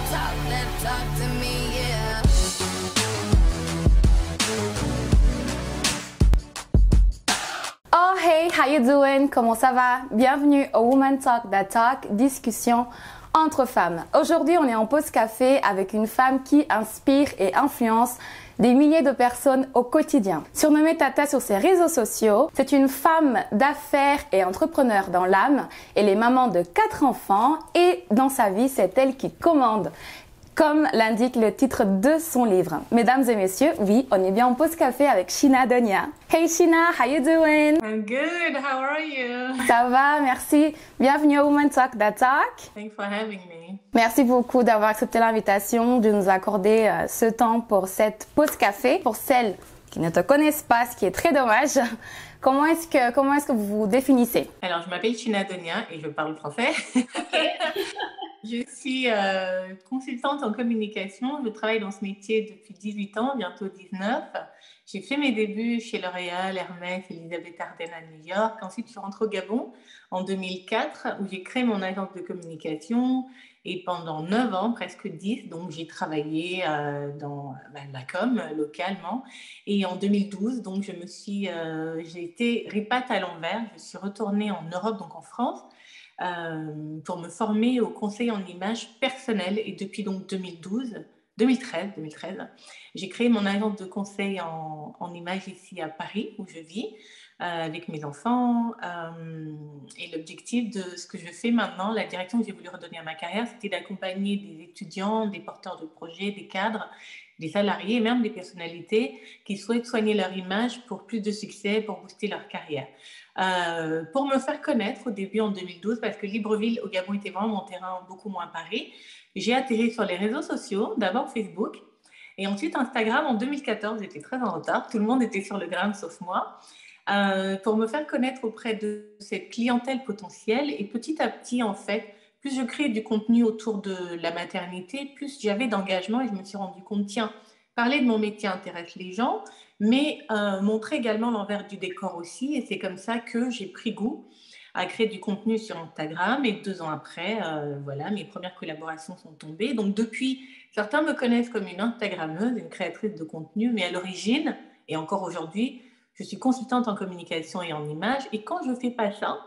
talk to me, yeah. Oh hey, how you doing? Comment ça va? Bienvenue au Woman Talk That Talk, discussion entre femmes. Aujourd'hui, on est en pause café avec une femme qui inspire et influence des milliers de personnes au quotidien. Surnommée Tata sur ses réseaux sociaux, c'est une femme d'affaires et entrepreneur dans l'âme. Elle est maman de 4 enfants et dans sa vie, c'est elle qui commande, comme l'indique le titre de son livre. Mesdames et messieurs, oui, on est bien en pause café avec Sheena Donia. Hey Sheena, how you doing? I'm good. How are you? Ça va, merci. Bienvenue au Woman Talk That Talk. Thanks for having me. Merci beaucoup d'avoir accepté l'invitation, de nous accorder ce temps pour cette pause café. Pour celles qui ne te connaissent pas, ce qui est très dommage, comment est-ce que vous vous définissez? Alors, je m'appelle Sheena Donia et je parle français. Je suis consultante en communication. Je travaille dans ce métier depuis 18 ans, bientôt 19. J'ai fait mes débuts chez L'Oréal, Hermès, Elisabeth Arden à New York. Ensuite, je suis rentrée au Gabon en 2004 où j'ai créé mon agence de communication. Et pendant 9 ans, presque 10, donc j'ai travaillé dans la com localement. Et en 2012, donc j'ai été repat à l'envers. Je suis retournée en Europe, donc en France, pour me former au conseil en image personnelle. Et depuis donc 2013, j'ai créé mon agence de conseil en image ici à Paris, où je vis, avec mes enfants. Et l'objectif de ce que je fais maintenant, la direction que j'ai voulu redonner à ma carrière, c'était d'accompagner des étudiants, des porteurs de projets, des cadres, des salariés et même des personnalités qui souhaitent soigner leur image pour plus de succès, pour booster leur carrière. Pour me faire connaître au début en 2012, parce que Libreville au Gabon était vraiment mon terrain, beaucoup moins Paris, j'ai atterri sur les réseaux sociaux, d'abord Facebook et ensuite Instagram en 2014. J'étais très en retard, tout le monde était sur le grain sauf moi, pour me faire connaître auprès de cette clientèle potentielle. Et petit à petit, en fait, plus je créais du contenu autour de la maternité, plus j'avais d'engagement et je me suis rendu compte, tiens, parler de mon métier intéresse les gens, mais montrer également l'envers du décor aussi. Et c'est comme ça que j'ai pris goût à créer du contenu sur Instagram. Et 2 ans après, voilà, mes premières collaborations sont tombées. Donc depuis, certains me connaissent comme une Instagrammeuse, une créatrice de contenu, mais à l'origine, et encore aujourd'hui, je suis consultante en communication et en image. Et quand je ne fais pas ça,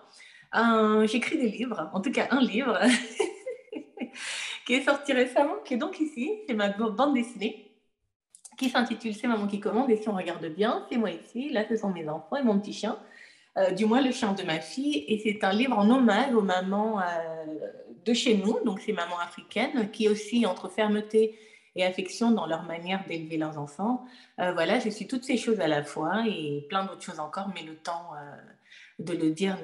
j'écris des livres, en tout cas un livre, qui est sorti récemment, qui est donc ici, c'est ma bande dessinée, qui s'intitule C'est maman qui commande. Et si on regarde bien, c'est moi ici, là ce sont mes enfants et mon petit chien, du moins le chien de ma fille. Et c'est un livre en hommage aux mamans de chez nous, donc ces mamans africaines, qui aussi entre fermeté et affection dans leur manière d'élever leurs enfants. Voilà, je suis toutes ces choses à la fois et plein d'autres choses encore, mais le temps de le dire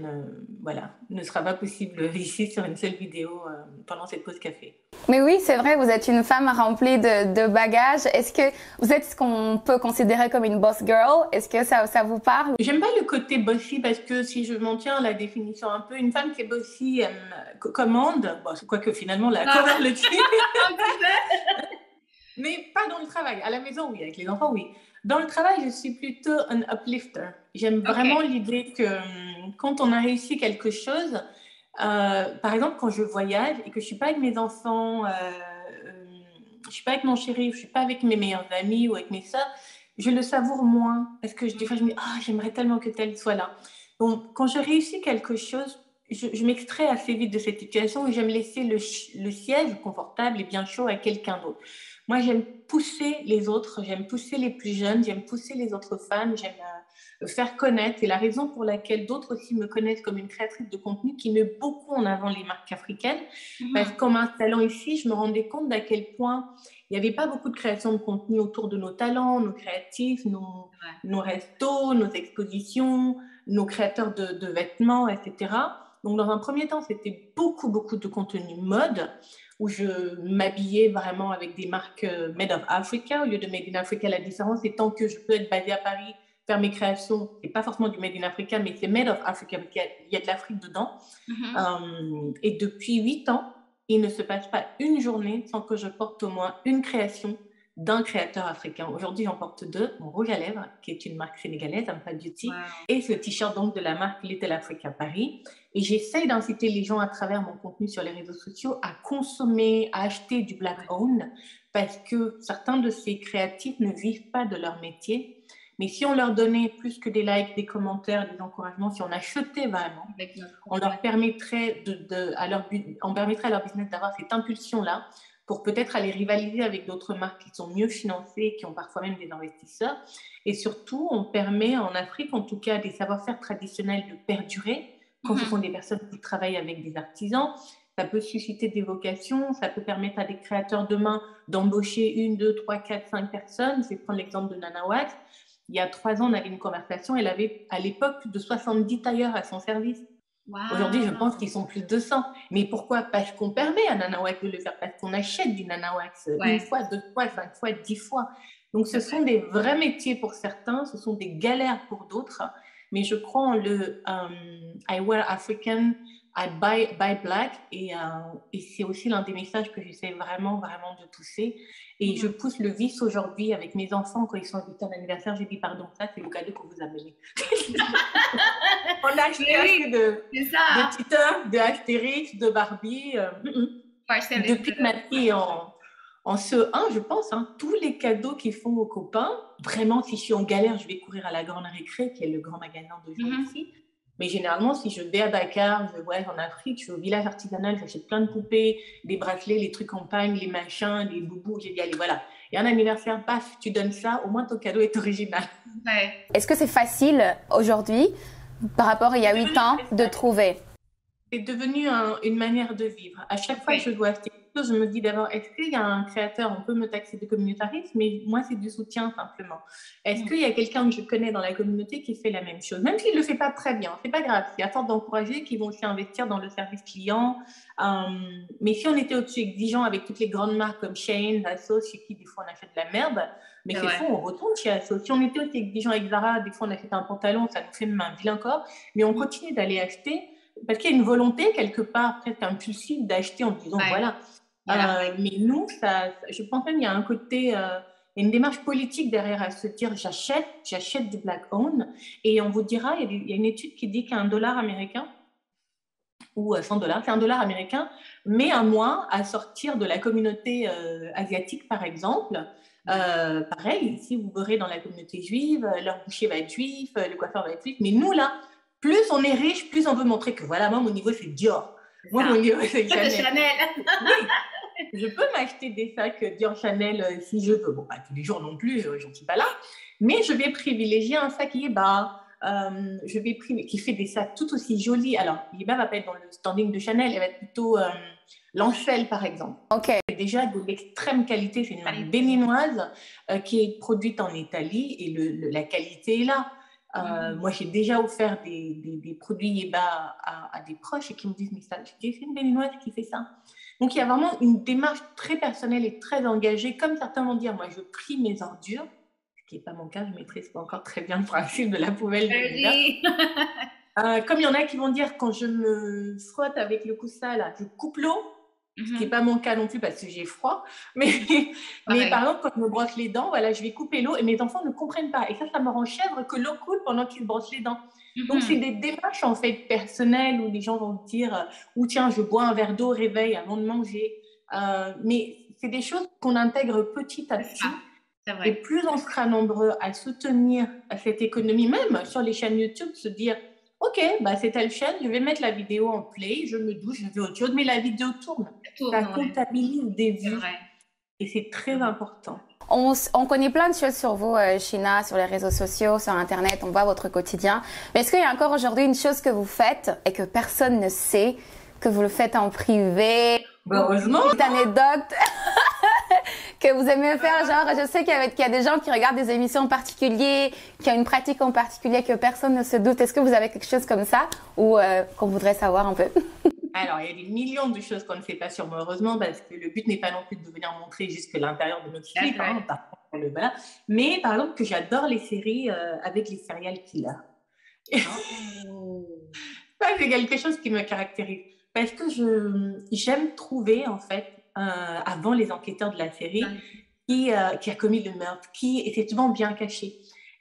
ne sera pas possible ici sur une seule vidéo pendant cette pause café. Mais oui, c'est vrai, vous êtes une femme remplie de bagages. Est-ce que vous êtes ce qu'on peut considérer comme une boss girl? Est-ce que ça vous parle? J'aime pas le côté bossy parce que si je m'en tiens à la définition un peu, une femme qui est bossy commande, bon, quoique finalement la commande le dit. Mais pas dans le travail. À la maison, oui. Avec les enfants, oui. Dans le travail, je suis plutôt un uplifter. J'aime vraiment l'idée que quand on a réussi quelque chose, par exemple, quand je voyage et que je ne suis pas avec mes enfants, je ne suis pas avec mon chéri, je ne suis pas avec mes meilleurs amis ou avec mes soeurs, je le savoure moins. Parce que des fois, je me dis, j'aimerais tellement que tel soit là. Donc, quand je réussis quelque chose, je m'extrais assez vite de cette situation et j'aime laisser le siège confortable et bien chaud à quelqu'un d'autre. Moi, j'aime pousser les autres, j'aime pousser les plus jeunes, j'aime pousser les autres femmes, j'aime faire connaître. Et la raison pour laquelle d'autres aussi me connaissent comme une créatrice de contenu qui met beaucoup en avant les marques africaines, parce qu'en m'installant ici, je me rendais compte d'à quel point il n'y avait pas beaucoup de création de contenu autour de nos talents, nos créatifs, nos restos, nos expositions, nos créateurs de vêtements, etc. Donc, dans un premier temps, c'était beaucoup de contenu mode, où je m'habillais vraiment avec des marques Made of Africa au lieu de Made in Africa. La différence étant que je peux être basée à Paris, faire mes créations, c'est pas forcément du Made in Africa, mais c'est Made of Africa, parce qu'il y a de l'Afrique dedans. Et depuis 8 ans, il ne se passe pas une journée sans que je porte au moins une création d'un créateur africain. Aujourd'hui, j'en porte 2, mon rouge à lèvres, qui est une marque sénégalaise, Ampa Beauty, et ce t-shirt donc de la marque Little Africa Paris. Et j'essaye d'inciter les gens à travers mon contenu sur les réseaux sociaux à consommer, à acheter du Black Owned parce que certains de ces créatifs ne vivent pas de leur métier. Mais si on leur donnait plus que des likes, des commentaires, des encouragements, si on achetait vraiment, on leur permettrait, on permettrait à leur business d'avoir cette impulsion-là pour peut-être aller rivaliser avec d'autres marques qui sont mieux financées, qui ont parfois même des investisseurs. Et surtout, on permet en Afrique, en tout cas, des savoir-faire traditionnels de perdurer quand ce sont des personnes qui travaillent avec des artisans. Ça peut susciter des vocations, ça peut permettre à des créateurs demain d'embaucher 1, 2, 3, 4, 5 personnes. Je vais prendre l'exemple de Nana Wax. Il y a 3 ans, on avait une conversation. Elle avait à l'époque plus de 70 tailleurs à son service. Wow. Aujourd'hui, je pense qu'ils sont plus de 200. Mais pourquoi? Parce qu'on permet à Nana Wax de le faire, parce qu'on achète du Nana Wax 1 fois, 2 fois, 5 fois, 10 fois. Donc, ce sont des vrais métiers pour certains, ce sont des galères pour d'autres. Mais je crois en le I wear African, I buy black. Et c'est aussi l'un des messages que j'essaie vraiment, vraiment de pousser. Et je pousse le vice aujourd'hui avec mes enfants quand ils sont invités à l'anniversaire. J'ai dit, pardon, ça, c'est le cadeau que vous avez. On a acheté de Tita, de Astérix, de Barbie. Depuis que ma fille en CE1, je pense, tous les cadeaux qu'ils font aux copains, vraiment, si je suis en galère, je vais courir à la Grande Récré, qui est le grand magasin de jouets ici. Mais généralement, si je vais à Dakar, je voyage en Afrique, je vais au village artisanal, j'achète plein de poupées, des bracelets, les trucs en pagne, les machins, les boubous. J'ai dit, allez, voilà. Et un anniversaire, paf, tu donnes ça, au moins ton cadeau est original. Ouais. Est-ce que c'est facile aujourd'hui, par rapport à il y a 8 ans, de trouver? C'est devenu une manière de vivre. À chaque fois que je dois acheter quelque chose, je me dis d'abord, est-ce qu'il y a un créateur, on peut me taxer de communautarisme, mais moi, c'est du soutien simplement. Est-ce qu'il y a quelqu'un que je connais dans la communauté qui fait la même chose? Même s'il ne le fait pas très bien, c'est pas grave. C'est à force d'encourager qu'ils vont aussi investir dans le service client. Mais si on était aussi exigeant avec toutes les grandes marques comme Shein, ASOS, chez qui des fois on achète de la merde, mais c'est faux, on retourne chez ASOS. Si on était aussi exigeant avec Zara, des fois on achète un pantalon, ça nous fait même un vilain corps, mais on continue d'aller acheter. Parce qu'il y a une volonté quelque part presque impulsive d'acheter en disant voilà. Mais nous, je pense même qu'il y a un côté, il y a une démarche politique derrière à se dire j'achète du Black Owned. Et on vous dira, il y a une étude qui dit qu'un dollar américain ou 100 $, c'est $1 américain, met un mois à sortir de la communauté asiatique par exemple. Pareil, si vous verrez dans la communauté juive, leur boucher va être juif, le coiffeur va être juif, mais nous là, plus on est riche, plus on veut montrer que voilà, moi, mon niveau, c'est Dior. Moi, mon niveau, c'est Chanel. Oui, je peux m'acheter des sacs Dior Chanel si je veux. Bon, pas tous les jours non plus, j'en suis pas là. Mais je vais privilégier un sac Yeba. Qui fait des sacs tout aussi jolis. Alors, Yeba va pas être dans le standing de Chanel, elle va être plutôt Lancel, par exemple. Okay. C'est déjà de l'extrême qualité. C'est une marque béninoise qui est produite en Italie et la qualité est là. Moi, j'ai déjà offert des produits Yeba à des proches et qui me disent mais ça, c'est une béninoise qui fait ça. Donc, il y a vraiment une démarche très personnelle et très engagée. Comme certains vont dire, moi, je trie mes ordures, ce qui n'est pas mon cas, je ne maîtrise pas encore très bien le principe de la poubelle. Comme il y en a qui vont dire, quand je me frotte avec le coussin, là, je coupe l'eau. Ce qui n'est pas mon cas non plus parce que j'ai froid. Mais par exemple, quand je me brosse les dents, voilà, je vais couper l'eau et mes enfants ne comprennent pas. Et ça me rend chèvre que l'eau coule pendant qu'ils se brossent les dents. Donc, c'est des démarches en fait personnelles où les gens vont dire ou tiens, je bois un verre d'eau au réveil avant de manger. Mais c'est des choses qu'on intègre petit à petit. Et plus on sera nombreux à soutenir cette économie, même sur les chaînes YouTube, se dire ok, bah c'est telle chaîne, je vais mettre la vidéo en play, je me douche, je fais autre chose, mais la vidéo tourne. Ça comptabilise des vues. Et c'est très important. On connaît plein de choses sur vous, Sheena, sur les réseaux sociaux, sur Internet, on voit votre quotidien. Mais est-ce qu'il y a encore aujourd'hui une chose que vous faites et que personne ne sait, que vous le faites en privé? Heureusement. Une petite anecdote que vous aimez faire, genre, je sais qu'il y a des gens qui regardent des émissions en particulier, qui ont une pratique en particulier que personne ne se doute. Est-ce que vous avez quelque chose comme ça ou qu'on voudrait savoir un peu? Alors, il y a des millions de choses qu'on ne sait pas sur moi, heureusement, parce que le but n'est pas non plus de venir montrer jusque l'intérieur de notre slip, mais par exemple que j'adore les séries avec les serial killers. Ça, c'est quelque chose qui me caractérise. Parce que j'aime trouver, en fait, avant les enquêteurs de la série, qui a commis le meurtre, qui était souvent bien caché.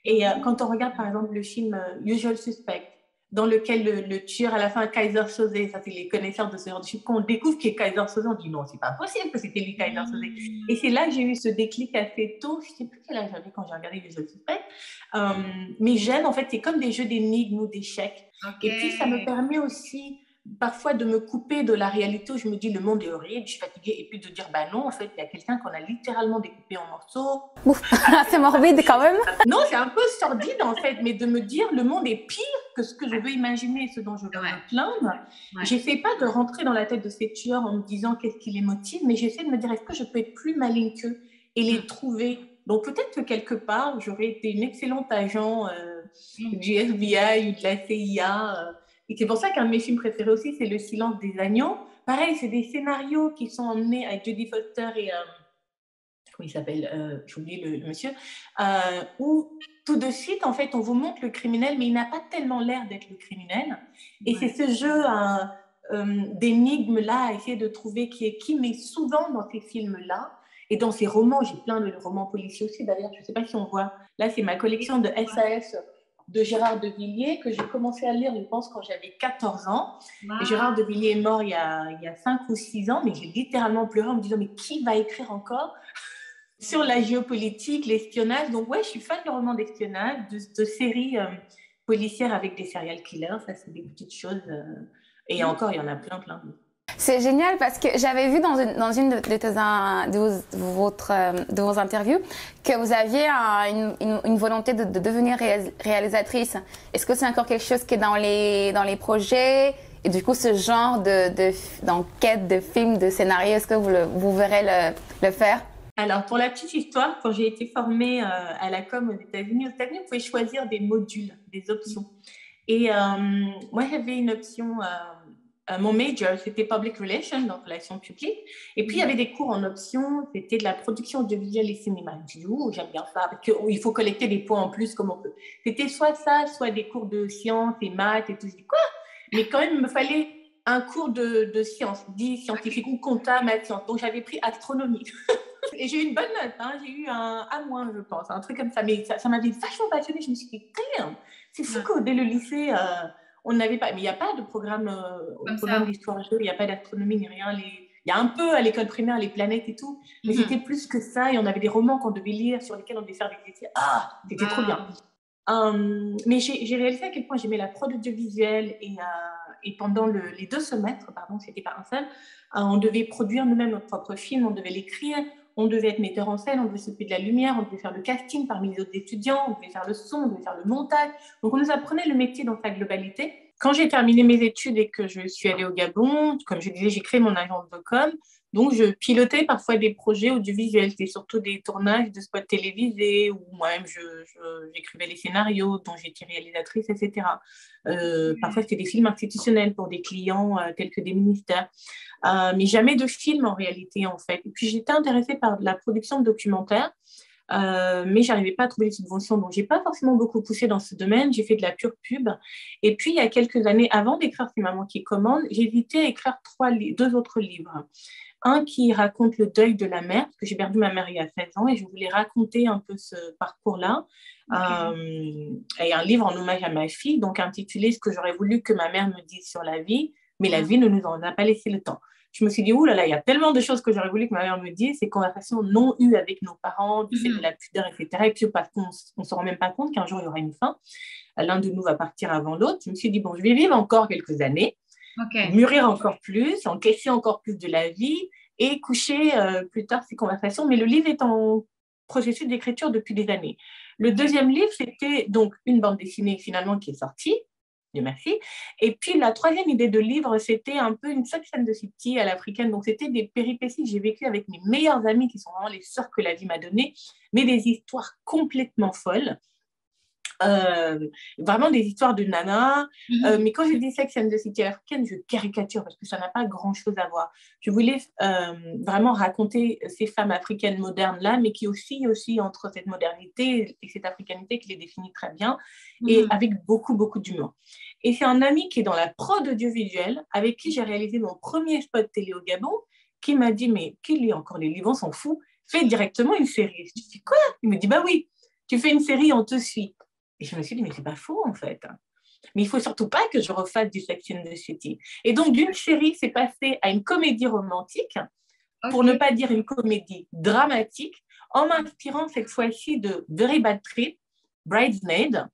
Et quand on regarde, par exemple, le film Usual Suspect, dans lequel le tueur, à la fin, Kaiser Soze, ça c'est les connaisseurs de ce genre de film, quand on découvre qu'il est Kaiser Soze, on dit non, c'est pas possible que c'était lui Kaiser Soze. Et c'est là que j'ai eu ce déclic assez tôt, je sais plus quel âge j'avais quand j'ai regardé Les Jeux suspects. Mais jeune, en fait, c'est comme des jeux d'énigmes ou d'échecs. Okay. Et puis, ça me permet aussi parfois de me couper de la réalité où je me dis le monde est horrible, je suis fatiguée, et puis de dire bah non, en fait, il y a quelqu'un qu'on a littéralement découpé en morceaux. Ouf, c'est morbide quand même. Non, c'est un peu sordide en fait, mais de me dire le monde est pire que ce que je veux imaginer, ce dont je veux me plaindre. Ouais. J'essaie pas de rentrer dans la tête de ces tueurs en me disant qu'est-ce qui les motive, mais j'essaie de me dire est-ce que je peux être plus maligne qu'eux et les trouver. Donc peut-être que quelque part, j'aurais été une excellente agent du FBI ou de la CIA. Et c'est pour ça qu'un de mes films préférés aussi, c'est Le Silence des agneaux. Pareil, c'est des scénarios qui sont emmenés avec Jodie Foster et comment il s'appelle, j'ai oublié le monsieur, où tout de suite, en fait, on vous montre le criminel, mais il n'a pas tellement l'air d'être le criminel. Et c'est ce jeu d'énigmes-là, à essayer de trouver qui est qui, mais souvent dans ces films-là, et dans ces romans, j'ai plein de romans policiers aussi, d'ailleurs, je ne sais pas si on voit, là, c'est ma collection de SAS de Gérard de Villiers, que j'ai commencé à lire, je pense, quand j'avais 14 ans. Wow. Et Gérard de Villiers est mort il y a 5 ou 6 ans, mais j'ai littéralement pleuré en me disant, mais qui va écrire encore sur la géopolitique, l'espionnage? Donc ouais, je suis fan de romans d'espionnage, de séries policières avec des serial killers, ça c'est des petites choses. Et encore, il y en a plein. C'est génial parce que j'avais vu dans une de vos interviews que vous aviez une volonté de devenir réalisatrice. Est-ce que c'est encore quelque chose qui est dans les projets? Et du coup, ce genre d'enquête, de films, de scénarios, est-ce que vous verrez le faire? Alors, pour la petite histoire, quand j'ai été formée à la com aux États-Unis, vous pouvez choisir des modules, des options. Et moi, j'avais une option, mon major, c'était Public Relations, donc relations publiques. Et puis, il y avait des cours en option, c'était de la production audiovisuelle et cinéma. Je dis, j'aime bien ça, parce qu'il faut collecter des points en plus comme on peut. C'était soit ça, soit des cours de sciences et maths et tout. Je dis, quoi? Mais quand même, il me fallait un cours de sciences, dit scientifique ou compta, maths, sciences. Donc, j'avais pris astronomie. Et j'ai eu une bonne note, hein. J'ai eu un A-, je pense, un truc comme ça. Mais ça m'avait vachement passionnée. Je me suis dit, c'est fou que dès le lycée, on n'avait pas. Mais il n'y a pas de programme d'histoire géo, il n'y a pas d'astronomie ni rien. Il y a un peu à l'école primaire les planètes et tout, mais c'était plus que ça. Et on avait des romans qu'on devait lire, sur lesquels on devait faire des essais. Ah, c'était trop bien. Mais j'ai réalisé à quel point j'aimais la prod audiovisuelle et pendant les 2 semestres, c'était pas un seul, on devait produire nous-mêmes notre propre film, on devait l'écrire, on devait être metteur en scène, on devait s'occuper de la lumière, on devait faire le casting parmi les autres étudiants, on devait faire le son, on devait faire le montage. Donc on nous apprenait le métier dans sa globalité. Quand j'ai terminé mes études et que je suis allée au Gabon, comme je disais, j'ai créé mon agence de com. Donc, je pilotais parfois des projets audiovisuels. C'était surtout des tournages de spots télévisés où moi-même, j'écrivais les scénarios dont j'étais réalisatrice, etc. Parfois, c'était des films institutionnels pour des clients tels que des ministères. Mais jamais de film en réalité, en fait. Et puis, j'étais intéressée par la production de documentaires. Mais je n'arrivais pas à trouver les subventions, donc je n'ai pas forcément beaucoup poussé dans ce domaine. J'ai fait de la pure pub. Et puis, il y a quelques années, avant d'écrire C'est maman qui commande, j'ai hésité à écrire 2 autres livres. Un qui raconte le deuil de la mère, parce que j'ai perdu ma mère il y a 16 ans et je voulais raconter un peu ce parcours-là. Et un livre en hommage à ma fille, donc intitulé « Ce que j'aurais voulu que ma mère me dise sur la vie, mais la vie ne nous en a pas laissé le temps ». Je me suis dit, il y a tellement de choses que j'aurais voulu que ma mère me dise, ces conversations non eues avec nos parents, du fait de la pudeur, etc. Et puis parce qu'on ne se rend même pas compte qu'un jour, il y aura une fin. L'un de nous va partir avant l'autre. Je me suis dit, je vais vivre encore quelques années, mûrir encore plus, encaisser encore plus de la vie et coucher plus tard ces conversations. Mais le livre est en processus d'écriture depuis des années. Le deuxième livre, c'était donc une bande dessinée finalement qui est sortie. Dieu merci. Et puis, la troisième idée de livre, c'était un peu une Sex and the City à l'africaine. Donc, c'était des péripéties que j'ai vécues avec mes meilleures amies, qui sont vraiment les sœurs que la vie m'a données, mais des histoires complètement folles. Vraiment des histoires de nana. Mais quand je dis Sex and the City africaine, je caricature parce que ça n'a pas grand-chose à voir. Je voulais vraiment raconter ces femmes africaines modernes-là, mais qui aussi entre cette modernité et cette africanité qui les définit très bien, et avec beaucoup, beaucoup d'humour. Et c'est un ami qui est dans la prod audiovisuelle, avec qui j'ai réalisé mon premier spot télé au Gabon, qui m'a dit, mais qui lit encore les livres, on s'en fout, fais directement une série. Je dis, quoi? Il me dit, oui, tu fais une série, on te suit. Et je me suis dit, mais c'est pas faux, en fait. Mais il ne faut surtout pas que je refasse du Sex and the City. Et donc, d'une série, c'est passé à une comédie romantique, pour ne pas dire une comédie dramatique, en m'inspirant cette fois-ci de Very Bad Trip, Bridesmaid,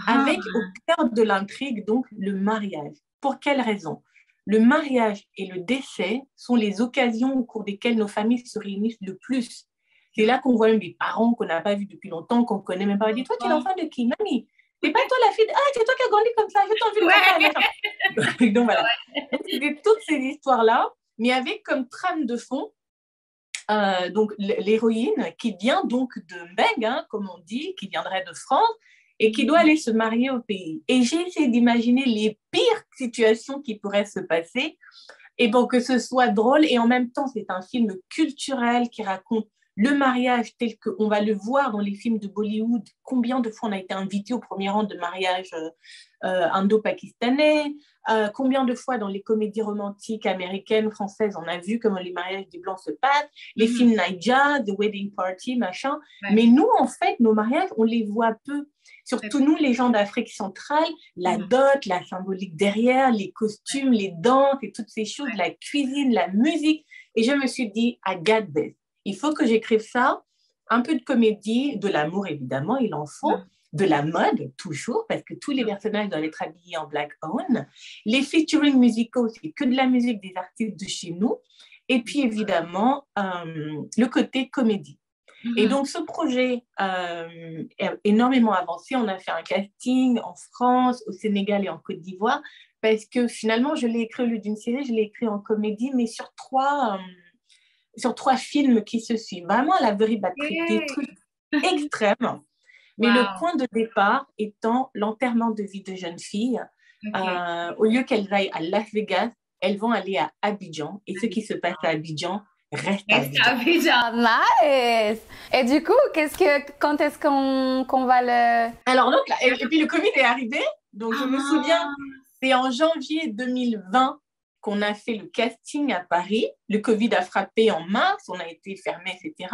avec au cœur de l'intrigue, donc, le mariage. Pour quelle raison? Le mariage et le décès sont les occasions au cours desquelles nos familles se réunissent le plus. C'est là qu'on voit même des parents qu'on n'a pas vus depuis longtemps, qu'on ne connaît même pas. On dit, toi, tu es l'enfant de qui, mamie? C'est pas toi la fille Ah, c'est toi qui as grandi comme ça, je t'en veux. Donc voilà. Donc, c'était toutes ces histoires-là, mais avec comme trame de fond, donc l'héroïne qui vient donc de Meg, hein, comme on dit, qui viendrait de France, et qui doit aller se marier au pays. Et j'ai essayé d'imaginer les pires situations qui pourraient se passer, et bon, que ce soit drôle, et en même temps, c'est un film culturel qui raconte le mariage tel qu'on va le voir dans les films de Bollywood. Combien de fois on a été invité au premier rang de mariage indo-pakistanais, combien de fois dans les comédies romantiques américaines, françaises, on a vu comment les mariages des Blancs se passent, les films Naija, The Wedding Party, machin. Mais nous, en fait, nos mariages, on les voit peu. Surtout nous, les gens d'Afrique centrale, la dot, la symbolique derrière, les costumes, les danses et toutes ces choses, la cuisine, la musique. Et je me suis dit, I got this. Il faut que j'écrive ça, un peu de comédie, de l'amour évidemment, il en faut, de la mode toujours, parce que tous les personnages doivent être habillés en black owned. Les featuring musicaux, c'est que de la musique des artistes de chez nous. Et puis évidemment, le côté comédie. Et donc ce projet est énormément avancé. On a fait un casting en France, au Sénégal et en Côte d'Ivoire, parce que finalement, je l'ai écrit au lieu d'une série, je l'ai écrit en comédie, mais sur trois films qui se suivent. Vraiment, la Very Bad Trip, des trucs extrêmes. Mais le point de départ étant l'enterrement de vie de jeunes filles. Au lieu qu'elles aillent à Las Vegas, elles vont aller à Abidjan. Et ce qui se passe à Abidjan reste à Abidjan. Nice! Et du coup, quand est-ce qu'on va le... Alors, donc, et puis le Covid est arrivé. Donc, je me souviens, c'est en janvier 2020 qu'on a fait le casting à Paris. Le Covid a frappé en mars, on a été fermé, etc.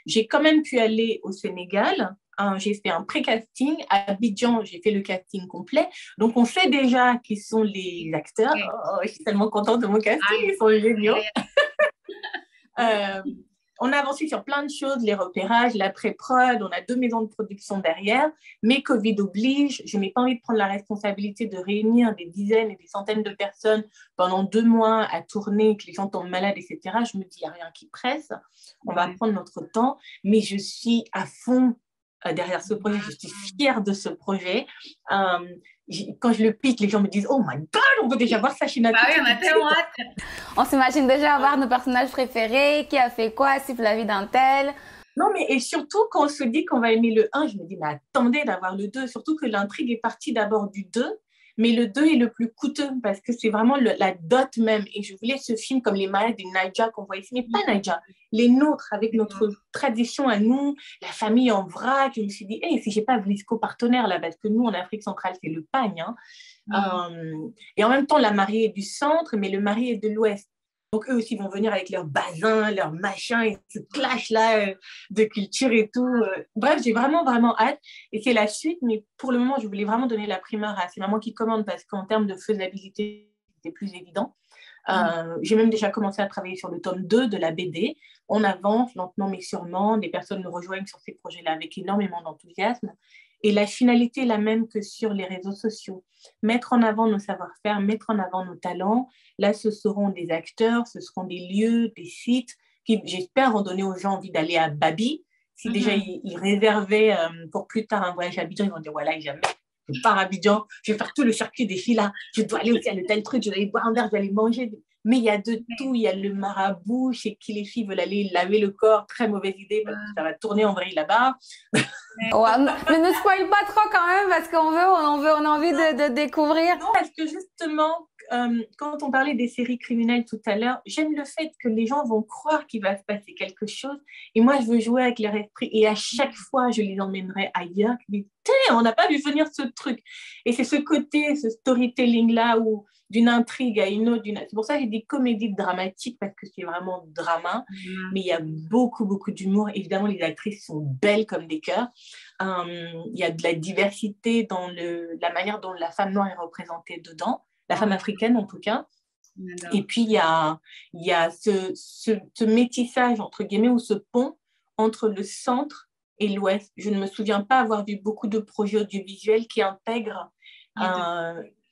J'ai quand même pu aller au Sénégal. J'ai fait un pré-casting. À Abidjan, j'ai fait le casting complet. Donc, on sait déjà qui sont les acteurs. Oh, je suis tellement contente de mon casting, ils sont géniaux. On a avancé sur plein de choses, les repérages, la pré-prod, on a 2 maisons de production derrière, mais Covid oblige, je n'ai pas envie de prendre la responsabilité de réunir des dizaines et des centaines de personnes pendant 2 mois à tourner, que les gens tombent malades, etc. Je me dis, il n'y a rien qui presse, on va prendre notre temps, mais je suis à fond derrière ce projet, je suis fière de ce projet. Quand je le pitch, les gens me disent « Oh my God, on veut déjà voir Sachina ». Ah oui, on a tellement hâte. On s'imagine déjà avoir nos personnages préférés, qui a fait quoi, siffle la vie d'un tel. Non, mais et surtout, quand on se dit qu'on va aimer le 1, je me dis « Mais attendez d'avoir le 2 ». Surtout que l'intrigue est partie d'abord du 2, mais le 2 est le plus coûteux parce que c'est vraiment la dot même. Et je voulais ce film comme les mariages des Naija qu'on voit ici, mais pas Naija, les nôtres, avec notre tradition à nous, la famille en vrac. Je me suis dit, hey, si j'ai pas Vlisco partenaire là, parce que nous, en Afrique centrale, c'est le pagne. Hein. Et en même temps, la mariée est du centre, mais le mari est de l'ouest. Donc, eux aussi vont venir avec leurs basins, leurs machins, et ce clash-là de culture et tout. Bref, j'ai vraiment, vraiment hâte. Et c'est la suite, mais pour le moment, je voulais vraiment donner la primeur à c'est maman qui commande parce qu'en termes de faisabilité, c'était plus évident. J'ai même déjà commencé à travailler sur le tome 2 de la BD. On avance lentement mais sûrement. Des personnes nous rejoignent sur ces projets-là avec énormément d'enthousiasme. Et la finalité est la même que sur les réseaux sociaux. Mettre en avant nos savoir-faire, mettre en avant nos talents. Là, ce seront des acteurs, ce seront des lieux, des sites qui, j'espère, vont donner aux gens envie d'aller à Babi. Si déjà ils réservaient pour plus tard un voyage à Abidjan, ils vont dire voilà, jamais. Je pars à Abidjan, je vais faire tout le circuit des filles là. Je dois aller aussi à le tel truc, je dois aller boire un verre, je dois aller manger. Mais il y a de tout. Il y a le marabout chez qui les filles veulent aller laver le corps. Très mauvaise idée parce que ça va tourner en vrille là-bas. Ouais, mais ne spoil pas trop quand même parce qu'on on a envie de découvrir. Non, parce que justement, quand on parlait des séries criminelles tout à l'heure, j'aime le fait que les gens vont croire qu'il va se passer quelque chose. Et moi, je veux jouer avec leur esprit. Et à chaque fois, je les emmènerai ailleurs. Mais on n'a pas vu venir ce truc. Et c'est ce côté, ce storytelling-là où d'une intrigue à une autre. C'est pour ça que j'ai dit comédie dramatique, parce que c'est vraiment drama. Mais il y a beaucoup, beaucoup d'humour. Évidemment, les actrices sont belles comme des cœurs. Il y a de la diversité dans la manière dont la femme noire est représentée dedans, la femme africaine en tout cas. Et puis, il y a ce métissage, entre guillemets, ou ce pont entre le centre et l'ouest. Je ne me souviens pas avoir vu beaucoup de projets audiovisuels qui intègrent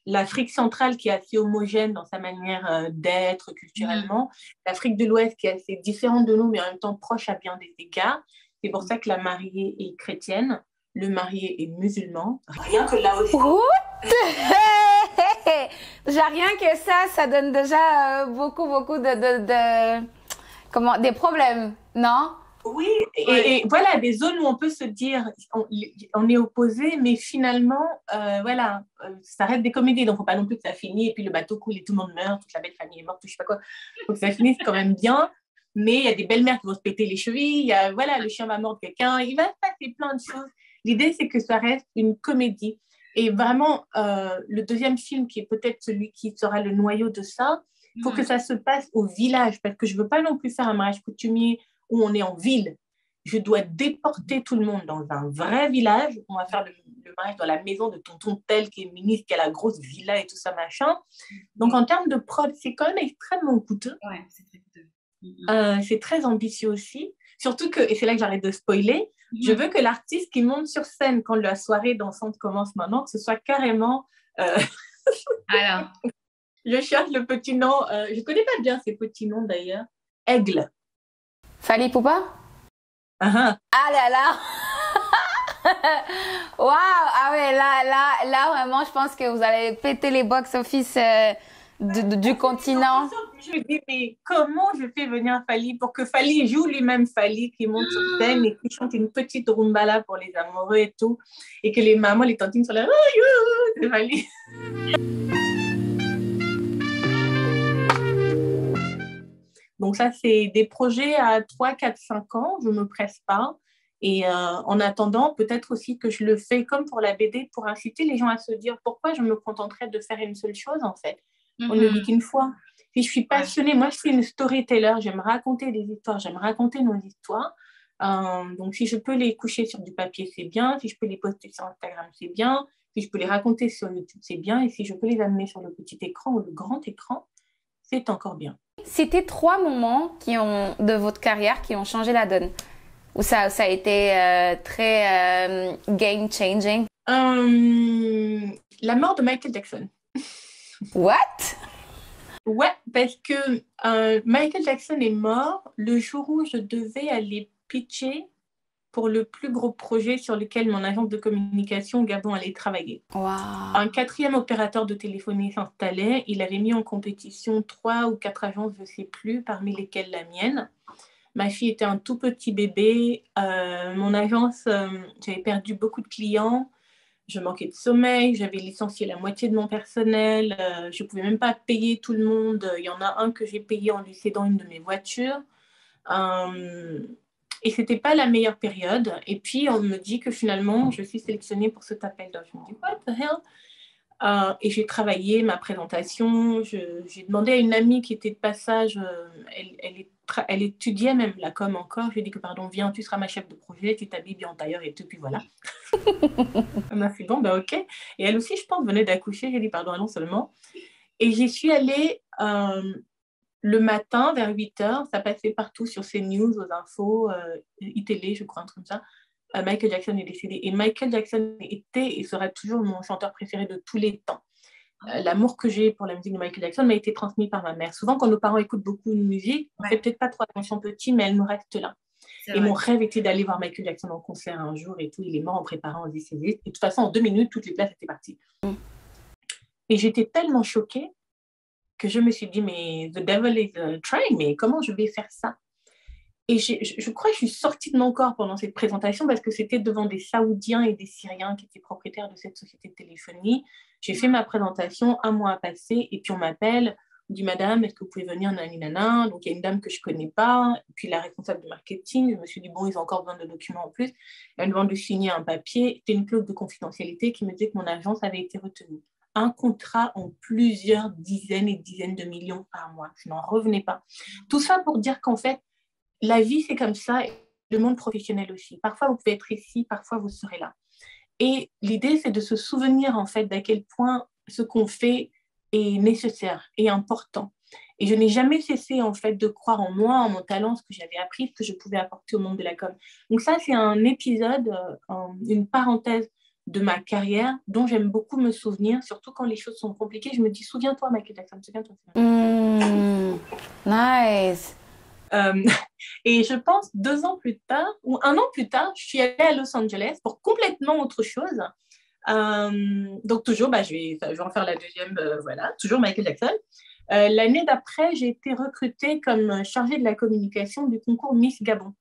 l'Afrique centrale, qui est assez homogène dans sa manière d'être culturellement, l'Afrique de l'Ouest, qui est assez différente de nous, mais en même temps proche à bien des égards. C'est pour ça que la mariée est chrétienne, le marié est musulman. Rien que là aussi. Déjà, rien que ça donne déjà beaucoup des problèmes, non? Oui, et voilà, des zones où on peut se dire, on est opposés, mais finalement, voilà, ça reste des comédies, donc il ne faut pas non plus que ça finisse, et puis le bateau coule et tout le monde meurt, toute la belle famille est morte, je ne sais pas quoi. Donc ça finisse quand même bien, mais il y a des belles-mères qui vont se péter les chevilles, voilà, le chien va mordre quelqu'un, il va se passer plein de choses. L'idée, c'est que ça reste une comédie. Et vraiment, le deuxième film, qui est peut-être celui qui sera le noyau de ça, il faut que ça se passe au village, parce que je ne veux pas non plus faire un mariage coutumier où on est en ville. Je dois déporter tout le monde dans un vrai village. On va faire le mariage dans la maison de tonton tel qui est ministre, qui a la grosse villa et tout ça, machin. Donc, en termes de prod, c'est quand même extrêmement coûteux. Ouais, c'est très coûteux. C'est très ambitieux aussi. Surtout que, et c'est là que j'arrête de spoiler, je veux que l'artiste qui monte sur scène quand la soirée dansante commence maintenant, que ce soit carrément... Alors, je cherche le petit nom. Je ne connais pas bien ces petits noms d'ailleurs. Aigle. Fally Ipupa? Ah là là. Waouh. Ah ouais, là vraiment, je pense que vous allez péter les box-office du continent. Je me dis, mais comment je fais venir Fally pour que Fally joue lui-même Fally, qui monte sur scène et qui chante une petite rumba là pour les amoureux et tout, et que les mamans, les tantines sont là, c'est Fally. Donc ça, c'est des projets à 3, 4, 5 ans, je ne me presse pas. Et en attendant, peut-être aussi que je le fais comme pour la BD, pour inciter les gens à se dire pourquoi je me contenterais de faire une seule chose en fait. On ne vit qu'une fois. Puis je suis passionnée, moi je suis une storyteller, j'aime raconter des histoires, j'aime raconter nos histoires. Donc si je peux les coucher sur du papier, c'est bien. Si je peux les poster sur Instagram, c'est bien. Si je peux les raconter sur YouTube, c'est bien. Et si je peux les amener sur le petit écran ou le grand écran, c'est encore bien. C'était 3 moments de votre carrière qui ont changé la donne. Ou ça a été très game changing? La mort de Michael Jackson. What? Ouais, parce que Michael Jackson est mort le jour où je devais aller pitcher pour le plus gros projet sur lequel mon agence de communication au Gabon allait travailler. Wow. Un 4e opérateur de téléphonie s'installait. Il avait mis en compétition 3 ou 4 agences, je ne sais plus, parmi lesquelles la mienne. Ma fille était un tout petit bébé. Mon agence, j'avais perdu beaucoup de clients. Je manquais de sommeil. J'avais licencié la moitié de mon personnel. Je ne pouvais même pas payer tout le monde. Il y en a un que j'ai payé en lui cédant une de mes voitures. Et ce n'était pas la meilleure période. Et puis, on me dit que finalement, je suis sélectionnée pour cet appel d'offres. Je me dis, what the hell? Et j'ai travaillé ma présentation. J'ai demandé à une amie qui était de passage, elle étudiait même la com encore. Je lui ai dit que, pardon, viens, tu seras ma chef de projet, tu t'habilles bien en tailleur et tout, puis voilà. Elle m'a fait, bon, ben ok. Et elle aussi, je pense, venait d'accoucher. J'ai dit, pardon, allons seulement. Et j'y suis allée le matin vers 8h. Ça passait partout sur CNews, aux infos, iTélé, je crois, un truc comme ça. Michael Jackson est décédé. Et Michael Jackson était et sera toujours mon chanteur préféré de tous les temps. L'amour que j'ai pour la musique de Michael Jackson m'a été transmis par ma mère. Souvent, quand nos parents écoutent beaucoup de musique, on ne fait peut-être pas trop attention petit, mais elle nous reste là. Et mon rêve était d'aller voir Michael Jackson en concert un jour et tout. Il est mort en préparant un 10 Et de toute façon, en 2 minutes, toutes les places étaient parties. Et j'étais tellement choquée que je me suis dit, mais the devil is trying, mais comment je vais faire ça? Et je crois que je suis sortie de mon corps pendant cette présentation parce que c'était devant des Saoudiens et des Syriens qui étaient propriétaires de cette société de téléphonie. J'ai fait ma présentation, 1 mois a passé, et puis on m'appelle, on dit, madame, est-ce que vous pouvez venir, nanana? Donc il y a une dame que je ne connais pas, et puis la responsable de marketing. Je me suis dit, bon, ils ont encore besoin de documents en plus. Elle me demande de signer un papier. C'était une clause de confidentialité qui me disait que mon agence avait été retenue. un contrat en plusieurs dizaines et dizaines de millions par mois. Je n'en revenais pas. Tout ça pour dire qu'en fait, la vie, c'est comme ça, et le monde professionnel aussi. Parfois, vous pouvez être ici, parfois, vous serez là. Et l'idée, c'est de se souvenir, en fait, d'à quel point ce qu'on fait est nécessaire et important. Et je n'ai jamais cessé, en fait, de croire en moi, en mon talent, ce que j'avais appris, ce que je pouvais apporter au monde de la com. Donc ça, c'est un épisode, une parenthèse de ma carrière dont j'aime beaucoup me souvenir, surtout quand les choses sont compliquées. Je me dis, souviens-toi, Michael Jackson, souviens-toi. Nice. Et je pense 2 ans plus tard, ou 1 an plus tard, je suis allée à Los Angeles pour complètement autre chose. Donc toujours, je vais en faire la deuxième, voilà, toujours Michael Jackson. L'année d'après, j'ai été recrutée comme chargée de la communication du concours Miss Gabon.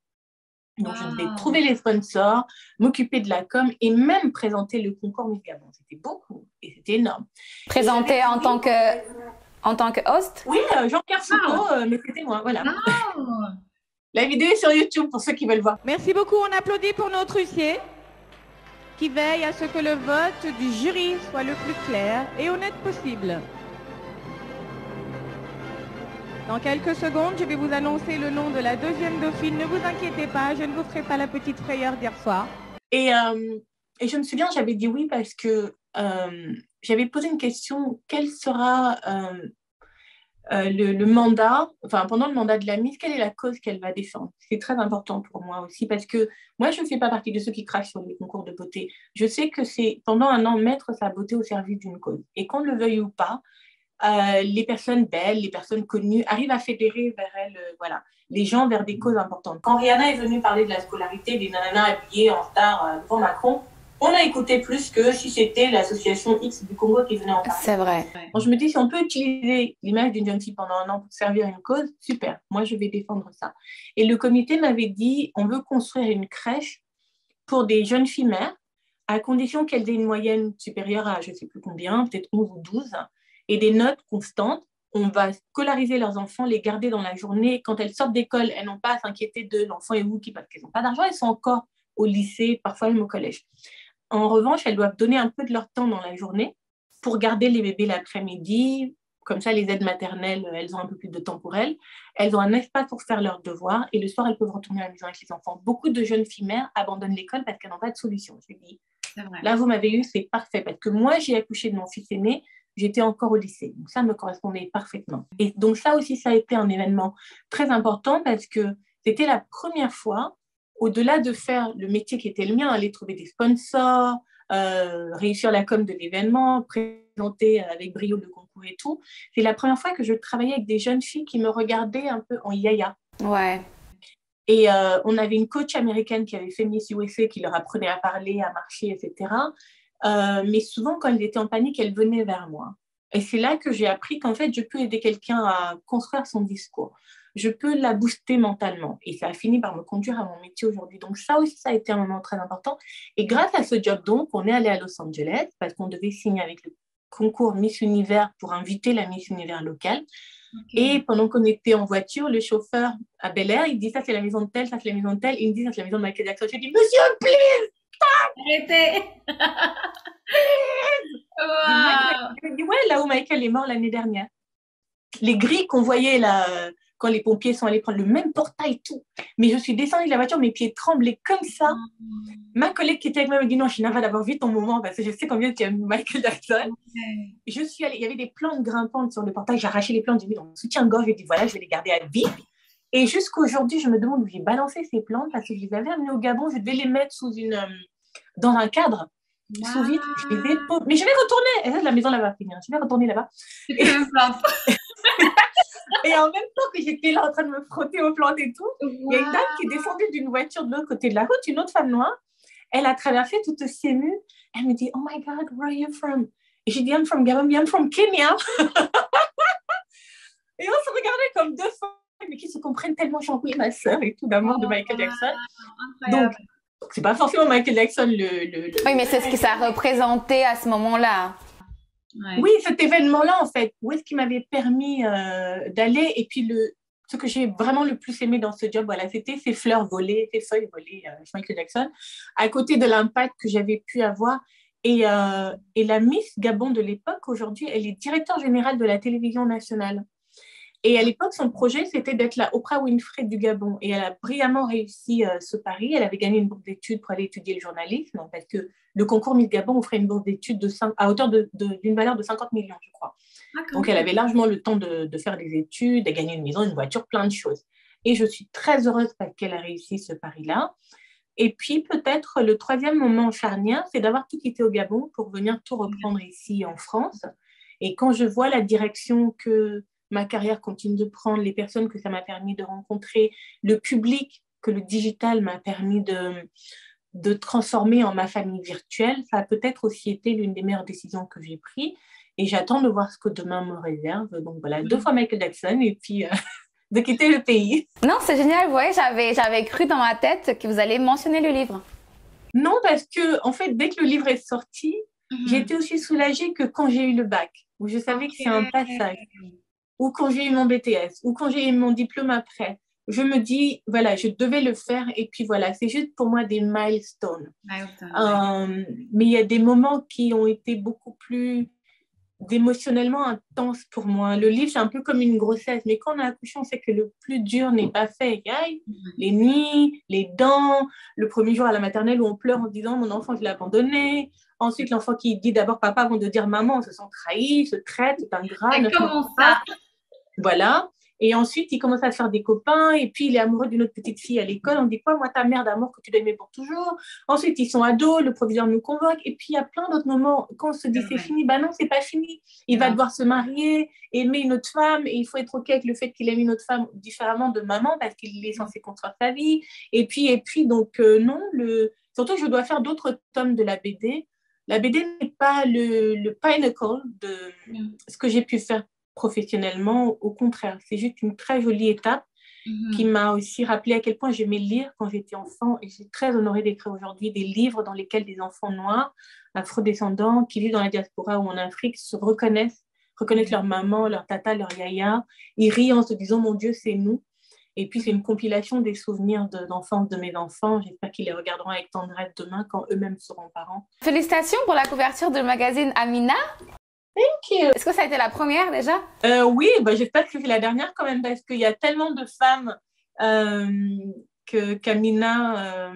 Donc, je devais trouver les sponsors, m'occuper de la com et même présenter le concours Miss Gabon. C'était beaucoup et c'était énorme. Présenter en tant que host? Oui, Jean-Pierre Foucault, mais c'était moi, voilà. La vidéo est sur YouTube pour ceux qui veulent voir. Merci beaucoup. On applaudit pour notre huissier qui veille à ce que le vote du jury soit le plus clair et honnête possible. Dans quelques secondes, je vais vous annoncer le nom de la deuxième dauphine. Ne vous inquiétez pas, je ne vous ferai pas la petite frayeur d'hier soir. Et je me souviens, j'avais dit oui parce que j'avais posé une question, quel sera le mandat, enfin pendant le mandat de la Miss, quelle est la cause qu'elle va défendre? C'est très important pour moi aussi parce que moi, je ne fais pas partie de ceux qui crachent sur les concours de beauté. Je sais que c'est pendant un an mettre sa beauté au service d'une cause. Et qu'on le veuille ou pas, les personnes belles, les personnes connues arrivent à fédérer vers elles, les gens vers des causes importantes. Quand Rihanna est venue parler de la scolarité des nanas habillées en star devant Macron, on a écouté plus que si c'était l'association X du Congo qui venait en parler. C'est vrai. Donc, je me dis, si on peut utiliser l'image d'une jeune fille pendant un an pour servir une cause, super, moi je vais défendre ça. Et le comité m'avait dit, on veut construire une crèche pour des jeunes filles mères, à condition qu'elles aient une moyenne supérieure à je ne sais plus combien, peut-être 11 ou 12, et des notes constantes. On va scolariser leurs enfants, les garder dans la journée. Quand elles sortent d'école, elles n'ont pas à s'inquiéter de l'enfant est où, parce qu'elles n'ont pas d'argent, elles sont encore au lycée, parfois même au collège. En revanche, elles doivent donner un peu de leur temps dans la journée pour garder les bébés l'après-midi. Comme ça, les aides maternelles, elles ont un peu plus de temps pour elles. Elles ont un espace pour faire leurs devoirs et le soir, elles peuvent retourner à la maison avec les enfants. Beaucoup de jeunes filles mères abandonnent l'école parce qu'elles n'ont pas de solution. Je dis, là, vous m'avez eu, c'est parfait. Parce que moi, j'ai accouché de mon fils aîné, j'étais encore au lycée. Donc ça me correspondait parfaitement. Et donc ça aussi, ça a été un événement très important parce que c'était la première fois, au-delà de faire le métier qui était le mien, aller trouver des sponsors, réussir la com de l'événement, présenter avec brio le concours et tout, c'est la première fois que je travaillais avec des jeunes filles qui me regardaient un peu en yaya. Ouais. Et on avait une coach américaine qui avait fait Miss USA, qui leur apprenait à parler, à marcher, etc. Mais souvent, quand elles étaient en panique, elles venaient vers moi. Et c'est là que j'ai appris qu'en fait, je peux aider quelqu'un à construire son discours. Je peux la booster mentalement. Et ça a fini par me conduire à mon métier aujourd'hui. Donc ça aussi, ça a été un moment très important. Et grâce à ce job, donc, on est allé à Los Angeles parce qu'on devait signer avec le concours Miss Univers pour inviter la Miss Univers locale. Okay. Et pendant qu'on était en voiture, le chauffeur à Bel Air, il dit ça c'est la maison de tel, ça c'est la maison de tel. Il me dit ça c'est la maison de Michael Jackson. Je dis monsieur, please, stop. Arrêtez. Wow. Je dis ouais, là où Michael est mort l'année dernière. Les grilles qu'on voyait là, quand les pompiers sont allés prendre le même portail et tout. Mais je suis descendue de la voiture, mes pieds tremblaient comme ça. Ma collègue qui était avec moi me dit non, je suis navrée d'avoir vu ton moment parce que je sais combien tu aimes Michael Jackson. Je suis allée, il y avait des plantes grimpantes sur le portail, j'ai arraché les plantes, j'ai mis dans mon soutien-gorge, j'ai dit voilà, je vais les garder à vie. Et jusqu'aujourd'hui, je me demande où j'ai balancé ces plantes parce que je les avais amenées au Gabon, je devais les mettre dans un cadre. Sous vide, je les ai posées. Mais je vais retourner. Et ça, c'est la maison là-bas. Je vais retourner là-bas. Et en même temps que j'étais là en train de me frotter aux plantes et tout, il y a une dame qui est descendue d'une voiture de l'autre côté de la route, une autre femme noire. Elle a traversé toute aussi émue. Elle me dit, oh my God, where are you from? Et j'ai dit, I'm from Gambia, I'm from Kenya. Et on se regardait comme deux femmes, mais qui se comprennent tellement. J'ai envoyé ma sœur et tout d'amour de Michael Jackson. Donc, c'est pas forcément Michael Jackson Oui, mais c'est ce que ça représentait à ce moment-là. Ouais. Oui, cet événement-là, en fait, où est-ce qui m'avait permis d'aller. Et puis, ce que j'ai vraiment le plus aimé dans ce job, voilà, c'était ces fleurs volées, ces feuilles volées chez Michael Jackson, à côté de l'impact que j'avais pu avoir. Et la Miss Gabon de l'époque, aujourd'hui, elle est directeur générale de la télévision nationale. Et à l'époque, son projet, c'était d'être la Oprah Winfrey du Gabon. Et elle a brillamment réussi ce pari. Elle avait gagné une bourse d'études pour aller étudier le journalisme, parce que le concours Miss Gabon offrait une bourse d'études à hauteur d'une valeur de 50 millions, je crois. Donc, elle avait largement le temps de faire des études, de gagner une maison, une voiture, plein de choses. Et je suis très heureuse parce qu'elle a réussi ce pari-là. Et puis, peut-être le troisième moment charnière, c'est d'avoir tout quitté au Gabon pour venir tout reprendre ici en France. Et quand je vois la direction que ma carrière continue de prendre, les personnes que ça m'a permis de rencontrer, le public que le digital m'a permis de transformer en ma famille virtuelle, ça a peut-être aussi été l'une des meilleures décisions que j'ai prises. Et j'attends de voir ce que demain me réserve. Donc voilà, 2 fois Michael Jackson et puis de quitter le pays. Non, c'est génial. Vous voyez, j'avais cru dans ma tête que vous allez mentionner le livre. Non, parce que en fait, dès que le livre est sorti, j'ai été aussi soulagée que quand j'ai eu le bac, où je savais que c'est un passage, ou quand j'ai eu mon BTS, ou quand j'ai eu mon diplôme après. Je me dis, voilà, je devais le faire. Et puis voilà, c'est juste pour moi des milestones. Mais il y a des moments qui ont été beaucoup plus d'émotionnellement intense pour moi. Le livre, c'est un peu comme une grossesse, mais quand on a accouché, on sait que le plus dur n'est pas fait. Les nuits, les dents, le premier jour à la maternelle où on pleure en se disant mon enfant, je l'ai abandonné. Ensuite, l'enfant qui dit d'abord papa avant de dire maman, on se sent trahi, se traite, c'est ingrat. Comment ça? Voilà. Et ensuite, il commence à se faire des copains. Et puis, il est amoureux d'une autre petite fille à l'école. On dit quoi? Moi, ta mère d'amour que tu dois aimer pour toujours. Ensuite, ils sont ados. Le proviseur nous convoque. Et puis, il y a plein d'autres moments quand on se dit c'est fini. Ben non, c'est pas fini. Il va devoir se marier, aimer une autre femme. Et il faut être OK avec le fait qu'il aime une autre femme différemment de maman parce qu'il est censé construire sa vie. Et puis donc, non. Surtout, je dois faire d'autres tomes de la BD. La BD n'est pas le pinnacle de ce que j'ai pu faire professionnellement, au contraire, c'est juste une très jolie étape qui m'a aussi rappelé à quel point j'aimais lire quand j'étais enfant et je suis très honorée d'écrire aujourd'hui des livres dans lesquels des enfants noirs, afrodescendants, qui vivent dans la diaspora ou en Afrique se reconnaissent leur maman, leur tata, leur yaya, ils rient en se disant mon Dieu c'est nous. Et puis c'est une compilation des souvenirs d'enfance de mes enfants, j'espère qu'ils les regarderont avec tendresse demain quand eux-mêmes seront parents. Félicitations pour la couverture du magazine Amina. Thank you. Est-ce que ça a été la première déjà? Oui, j'espère que c'est la dernière quand même parce qu'il y a tellement de femmes qu'Amina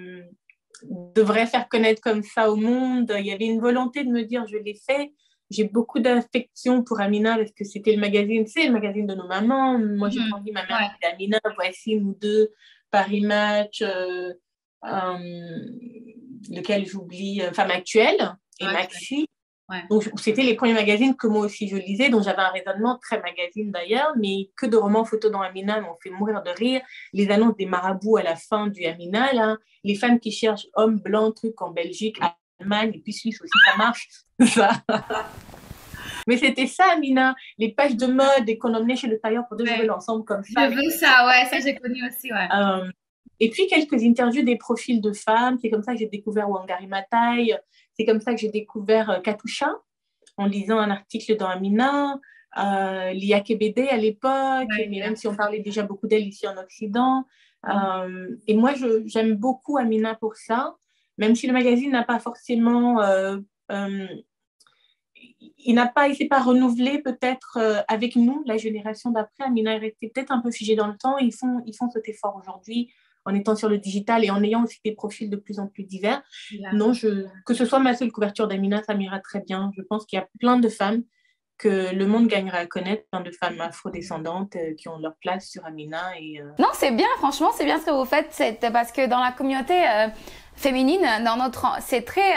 devrait faire connaître comme ça au monde. Il y avait une volonté de me dire je l'ai fait. J'ai beaucoup d'affection pour Amina parce que c'était le magazine, c'est le magazine de nos mamans. Moi, j'ai grandi, ma mère c'était Amina, voici nous deux, Paris Match, lequel j'oublie, Femme Actuelle et Maxi. Donc, c'était les premiers magazines que moi aussi je lisais, dont j'avais un raisonnement très magazine d'ailleurs, mais que de romans photos dans Amina m'ont fait mourir de rire. Les annonces des marabouts à la fin du Amina, là, les femmes qui cherchent hommes blancs, trucs en Belgique, Allemagne, et puis Suisse aussi, ça marche. Mais c'était ça, Amina, les pages de mode et qu'on emmenait chez le tailleur pour déjeuner l'ensemble comme ça. Je veux ça, ça j'ai connu aussi, et puis quelques interviews des profils de femmes, c'est comme ça que j'ai découvert Wangari Maathai, c'est comme ça que j'ai découvert Katusha, en lisant un article dans Amina, Lia Kebede à l'époque, mais même si on parlait déjà beaucoup d'elle ici en Occident. Et moi, j'aime beaucoup Amina pour ça, même si le magazine n'a pas forcément... il ne s'est pas renouvelé peut-être avec nous, la génération d'après. Amina est restée peut-être un peu figée dans le temps. Ils font cet effort aujourd'hui en étant sur le digital et en ayant aussi des profils de plus en plus divers. Non, que ce soit ma seule couverture d'Amina, ça m'ira très bien. Je pense qu'il y a plein de femmes que le monde gagnera à connaître, plein de femmes afrodescendantes qui ont leur place sur Amina. Non, c'est bien, franchement, c'est bien ce que vous faites, parce que dans la communauté féminine, c'est très...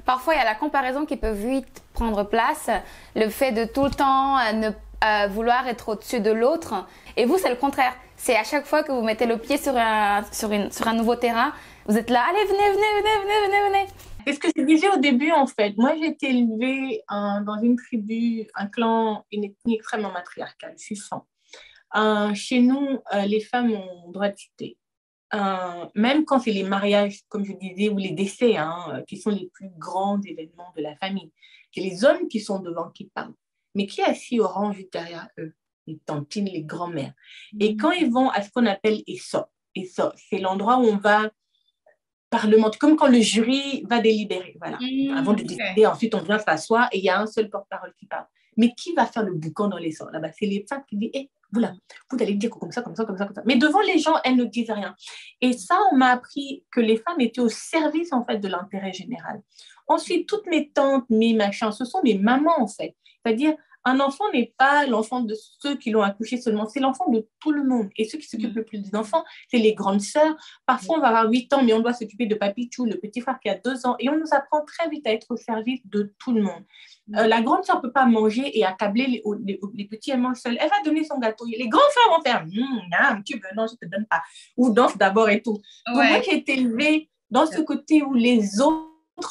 parfois, il y a la comparaison qui peut vite prendre place, le fait de tout le temps vouloir être au-dessus de l'autre. Et vous, c'est le contraire. C'est à chaque fois que vous mettez le pied sur un nouveau terrain, vous êtes là, allez, venez. C'est ce que je disais au début, en fait. Moi, j'ai été élevée dans une tribu, un clan, une ethnie extrêmement matriarcale, Fufan. Chez nous, les femmes ont droit de citer. Même quand c'est les mariages, comme je disais, ou les décès, qui sont les plus grands événements de la famille. C'est les hommes qui sont devant qui parlent. Mais qui est assis au rang juste derrière eux? Les tantines, les grands-mères. Et quand ils vont à ce qu'on appelle Essor, c'est l'endroit où on va parlementaire, comme quand le jury va délibérer. Voilà. Avant de décider, ensuite, on vient s'asseoir et il y a un seul porte-parole qui parle. Mais qui va faire le boucan dans les sorts là-bas? C'est les femmes qui disent, vous là, vous allez dire comme ça, comme ça, comme ça, comme ça. Mais devant les gens, elles ne disent rien. Et ça, on m'a appris que les femmes étaient au service, en fait, de l'intérêt général. Ensuite, toutes mes tantes, mes machins, ce sont mes mamans, en fait. C'est-à-dire, un enfant n'est pas l'enfant de ceux qui l'ont accouché seulement, c'est l'enfant de tout le monde. Et ceux qui s'occupent le plus des enfants, c'est les grandes sœurs. Parfois, on va avoir 8 ans, mais on doit s'occuper de Papichou, le petit frère qui a 2 ans. Et on nous apprend très vite à être au service de tout le monde. La grande sœur ne peut pas manger et accabler les petits, elle mange seule. Elle va donner son gâteau. Les grands frères vont faire tu veux, non, je ne te donne pas. Ou danse d'abord et tout. Donc, moi, j'ai été élevée dans ce côté où les autres,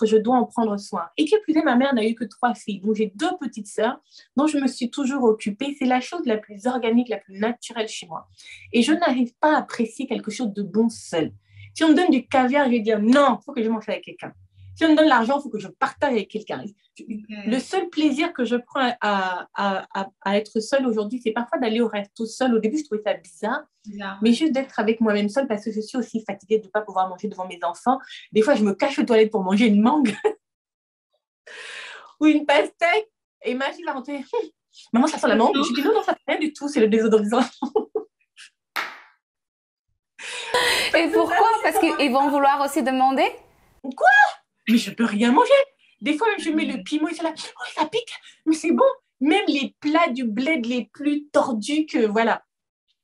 je dois en prendre soin. Et qui plus est, ma mère n'a eu que 3 filles. Donc, j'ai 2 petites sœurs dont je me suis toujours occupée. C'est la chose la plus organique, la plus naturelle chez moi. Et je n'arrive pas à apprécier quelque chose de bon seul. Si on me donne du caviar, je vais dire non, il faut que je mange avec quelqu'un. Si on me donne l'argent, il faut que je partage avec quelqu'un. Le seul plaisir que je prends à être seule aujourd'hui, c'est parfois d'aller au resto seule. Au début, je trouvais ça bizarre, mais juste d'être avec moi-même seule parce que je suis aussi fatiguée de ne pas pouvoir manger devant mes enfants. Des fois, je me cache aux toilettes pour manger une mangue ou une pastèque. Et ma fille va rentrer. Maman, ça sent la mangue. Je dis non, ça ne fait rien du tout, c'est le désodorisant. Et pourquoi? Parce qu'ils vont vouloir aussi demander? Quoi? Mais je ne peux rien manger. Des fois, même, je mets le piment et c'est là, ça pique, mais c'est bon. Même les plats du bled les plus tordus que, voilà.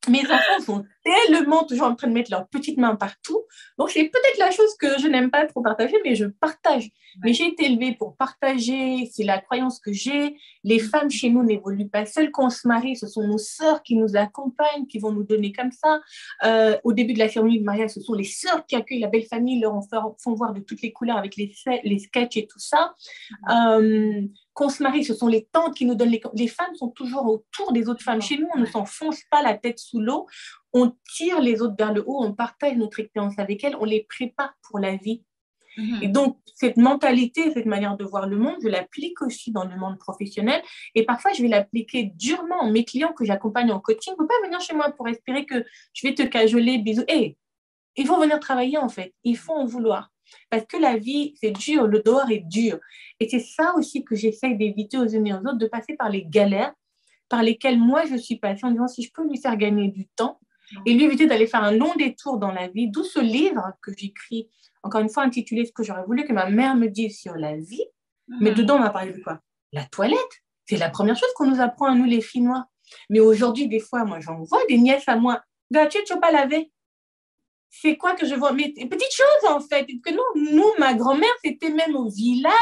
Mes enfants sont tellement toujours en train de mettre leurs petites mains partout. Donc, c'est peut-être la chose que je n'aime pas trop partager, mais je partage. Mais j'ai été élevée pour partager. C'est la croyance que j'ai. Les femmes chez nous n'évoluent pas seules. Quand on se marie, ce sont nos sœurs qui nous accompagnent, qui vont nous donner comme ça. Au début de la cérémonie de mariage, ce sont les sœurs qui accueillent la belle famille, leur font voir de toutes les couleurs avec les sketchs et tout ça. Quand on se marie, ce sont les tantes qui nous donnent les femmes sont toujours autour des autres femmes. Chez nous, on ne s'enfonce pas la tête sous l'eau. On tire les autres vers le haut, on partage notre expérience avec elles, on les prépare pour la vie. Et donc, cette mentalité, cette manière de voir le monde, je l'applique aussi dans le monde professionnel. Et parfois, je vais l'appliquer durement. Mes clients que j'accompagne en coaching ne peuvent pas venir chez moi pour espérer que je vais te cajoler, bisous. Il faut venir travailler, en fait. Il faut en vouloir. Parce que la vie, c'est dur. Le dehors est dur. Et c'est ça aussi que j'essaye d'éviter aux uns et aux autres, de passer par les galères par lesquelles moi, je suis passée en disant si je peux lui faire gagner du temps et lui éviter d'aller faire un long détour dans la vie, d'où ce livre que j'écris, encore une fois intitulé Ce que j'aurais voulu que ma mère me dise sur la vie. Mais dedans, on m'a parlé de quoi? La toilette. C'est la première chose qu'on nous apprend à nous, les filles noires. Mais aujourd'hui, des fois, moi, j'en vois des nièces à moi. Tu ne pas laver. C'est quoi que je vois? Mais petite chose, en fait. Que nous, ma grand-mère, c'était même au village.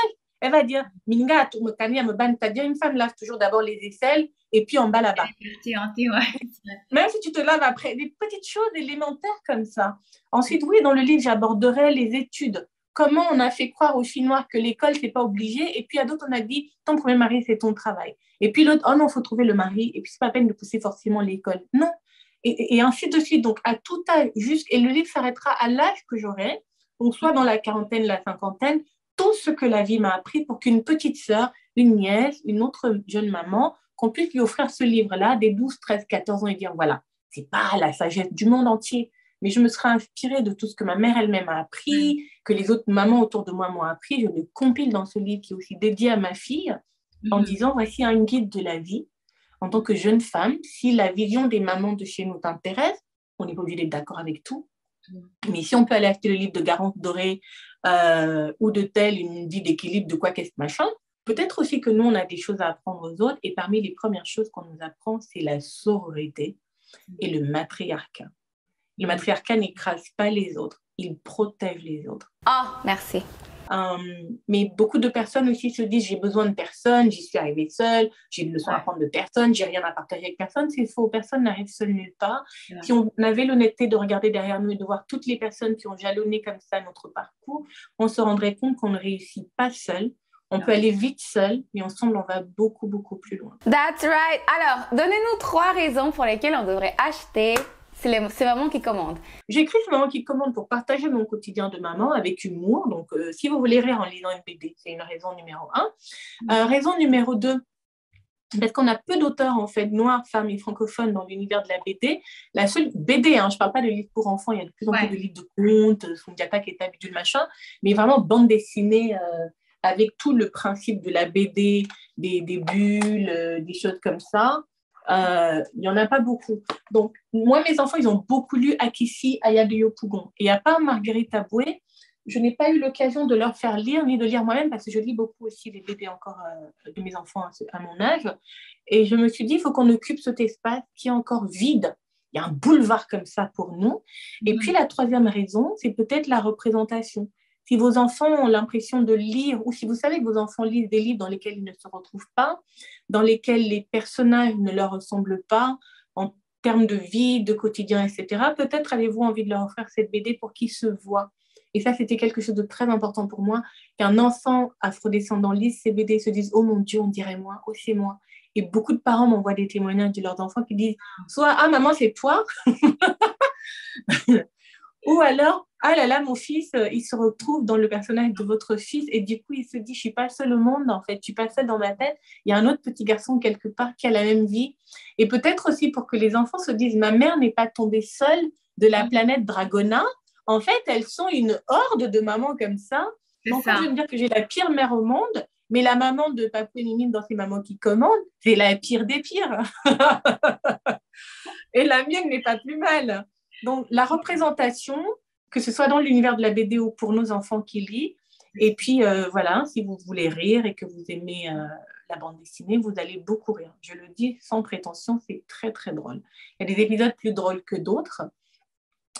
Elle va dire, Minga, une femme lave toujours d'abord les aisselles et puis en bas là-bas. Même si tu te laves après, des petites choses élémentaires comme ça. Ensuite, oui, dans le livre, j'aborderai les études. Comment on a fait croire aux filles noires que l'école, c'est pas obligé. Et puis à d'autres, on a dit, ton premier mari, c'est ton travail. Et puis l'autre, oh non, il faut trouver le mari. Et puis c'est pas la peine de pousser forcément l'école. Non. Et ainsi de suite. Donc, à tout âge, et le livre s'arrêtera à l'âge que j'aurai, donc soit dans la quarantaine, la cinquantaine, tout ce que la vie m'a appris pour qu'une petite sœur, une nièce, une autre jeune maman, qu'on puisse lui offrir ce livre-là, des 12, 13, 14 ans, et dire, voilà, c'est pas la sagesse du monde entier, mais je me serai inspirée de tout ce que ma mère elle-même a appris, que les autres mamans autour de moi m'ont appris. Je le compile dans ce livre qui est aussi dédié à ma fille, en disant, voici un guide de la vie. En tant que jeune femme, si la vision des mamans de chez nous t'intéresse, on n'est pas obligé d'être d'accord avec tout. Mais si on peut aller acheter le livre de Garance Doré ou de tel, une vie d'équilibre, de quoi qu'est-ce machin, peut-être aussi que nous, on a des choses à apprendre aux autres. Et parmi les premières choses qu'on nous apprend, c'est la sororité et le matriarcat. Le matriarcat n'écrase pas les autres, il protège les autres. Ah, merci. Mais beaucoup de personnes aussi se disent j'ai besoin de personne, j'y suis arrivée seule, j'ai une leçon à prendre de personne, j'ai rien à partager avec personne. C'est faux, personne n'arrive seul nulle part. Si on avait l'honnêteté de regarder derrière nous et de voir toutes les personnes qui ont jalonné comme ça notre parcours, on se rendrait compte qu'on ne réussit pas seul. On peut aller vite seul, mais ensemble, on va beaucoup, beaucoup plus loin. That's right. Alors, donnez-nous 3 raisons pour lesquelles on devrait acheter C'est Maman qui commande. J'écris C'est Maman qui commande pour partager mon quotidien de maman avec humour. Donc, si vous voulez rire en lisant une BD, c'est une raison numéro 1. Raison numéro 2, Parce qu'on a peu d'auteurs, en fait, noirs, femmes et francophones dans l'univers de la BD. La seule BD, hein, je ne parle pas de livres pour enfants, il y a de plus en plus de livres de contes, Sundiata, Keta, Bidule, machin, mais vraiment bande dessinée avec tout le principe de la BD, des bulles, des choses comme ça. Il n'y en a pas beaucoup. Donc, moi, mes enfants, ils ont beaucoup lu Akissi, Aya de Yopougon. Et à part Marguerite Aboué, je n'ai pas eu l'occasion de leur faire lire, ni de lire moi-même, parce que je lis beaucoup aussi les BD encore de mes enfants à mon âge. Et je me suis dit, il faut qu'on occupe cet espace qui est encore vide. Il y a un boulevard comme ça pour nous. Et puis, la troisième raison, c'est peut-être la représentation. Si vos enfants ont l'impression de lire, ou si vous savez que vos enfants lisent des livres dans lesquels ils ne se retrouvent pas, dans lesquels les personnages ne leur ressemblent pas, en termes de vie, de quotidien, etc., peut-être avez-vous envie de leur offrir cette BD pour qu'ils se voient. Et ça, c'était quelque chose de très important pour moi, qu'un enfant afrodescendant lise ces BD et se dise « Oh mon Dieu, on dirait moi, oh c'est moi ». Et beaucoup de parents m'envoient des témoignages de leurs enfants qui disent soit « Ah maman, c'est toi » ou alors « Ah là là, mon fils, il se retrouve dans le personnage de votre fils et du coup, il se dit « Je ne suis pas seul au monde, en fait, je ne suis pas seule dans ma tête, il y a un autre petit garçon quelque part qui a la même vie. » Et peut-être aussi pour que les enfants se disent « Ma mère n'est pas tombée seule de la planète Dragona. » En fait, elles sont une horde de mamans comme ça. Donc, je veux dire que j'ai la pire mère au monde, mais la maman de Papoué-Mimine dans ses mamans qui commandent, c'est la pire des pires. Et la mienne n'est pas plus mal. Donc, la représentation, que ce soit dans l'univers de la BD ou pour nos enfants qui lisent, et puis voilà, si vous voulez rire et que vous aimez la bande dessinée, vous allez beaucoup rire. Je le dis sans prétention, c'est très, très drôle. Il y a des épisodes plus drôles que d'autres,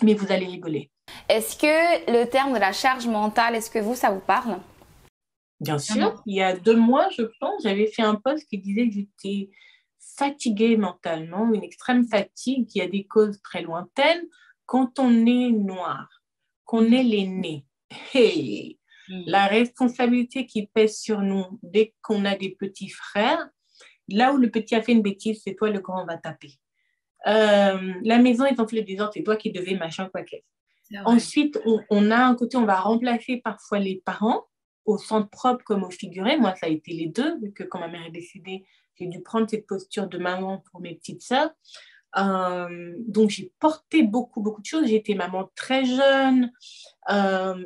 mais vous allez rigoler. Est-ce que le terme de la charge mentale, est-ce que ça vous parle? Bien sûr. Il y a 2 mois, je pense, j'avais fait un post qui disait que j'étais fatiguée mentalement, une extrême fatigue qui a des causes très lointaines. Quand on est noir, qu'on est l'aîné, hey, la responsabilité qui pèse sur nous dès qu'on a des petits frères, là où le petit a fait une bêtise, c'est toi le grand va taper. La maison est en fait le désordre, c'est toi qui devais machin quoi qu'est-ce. Ensuite, on a un côté, on va remplacer parfois les parents au sens propre comme au figuré. Moi, ça a été les deux, vu que quand ma mère est décédée, j'ai dû prendre cette posture de maman pour mes petites sœurs. Donc, j'ai porté beaucoup, beaucoup de choses. J'ai été maman très jeune.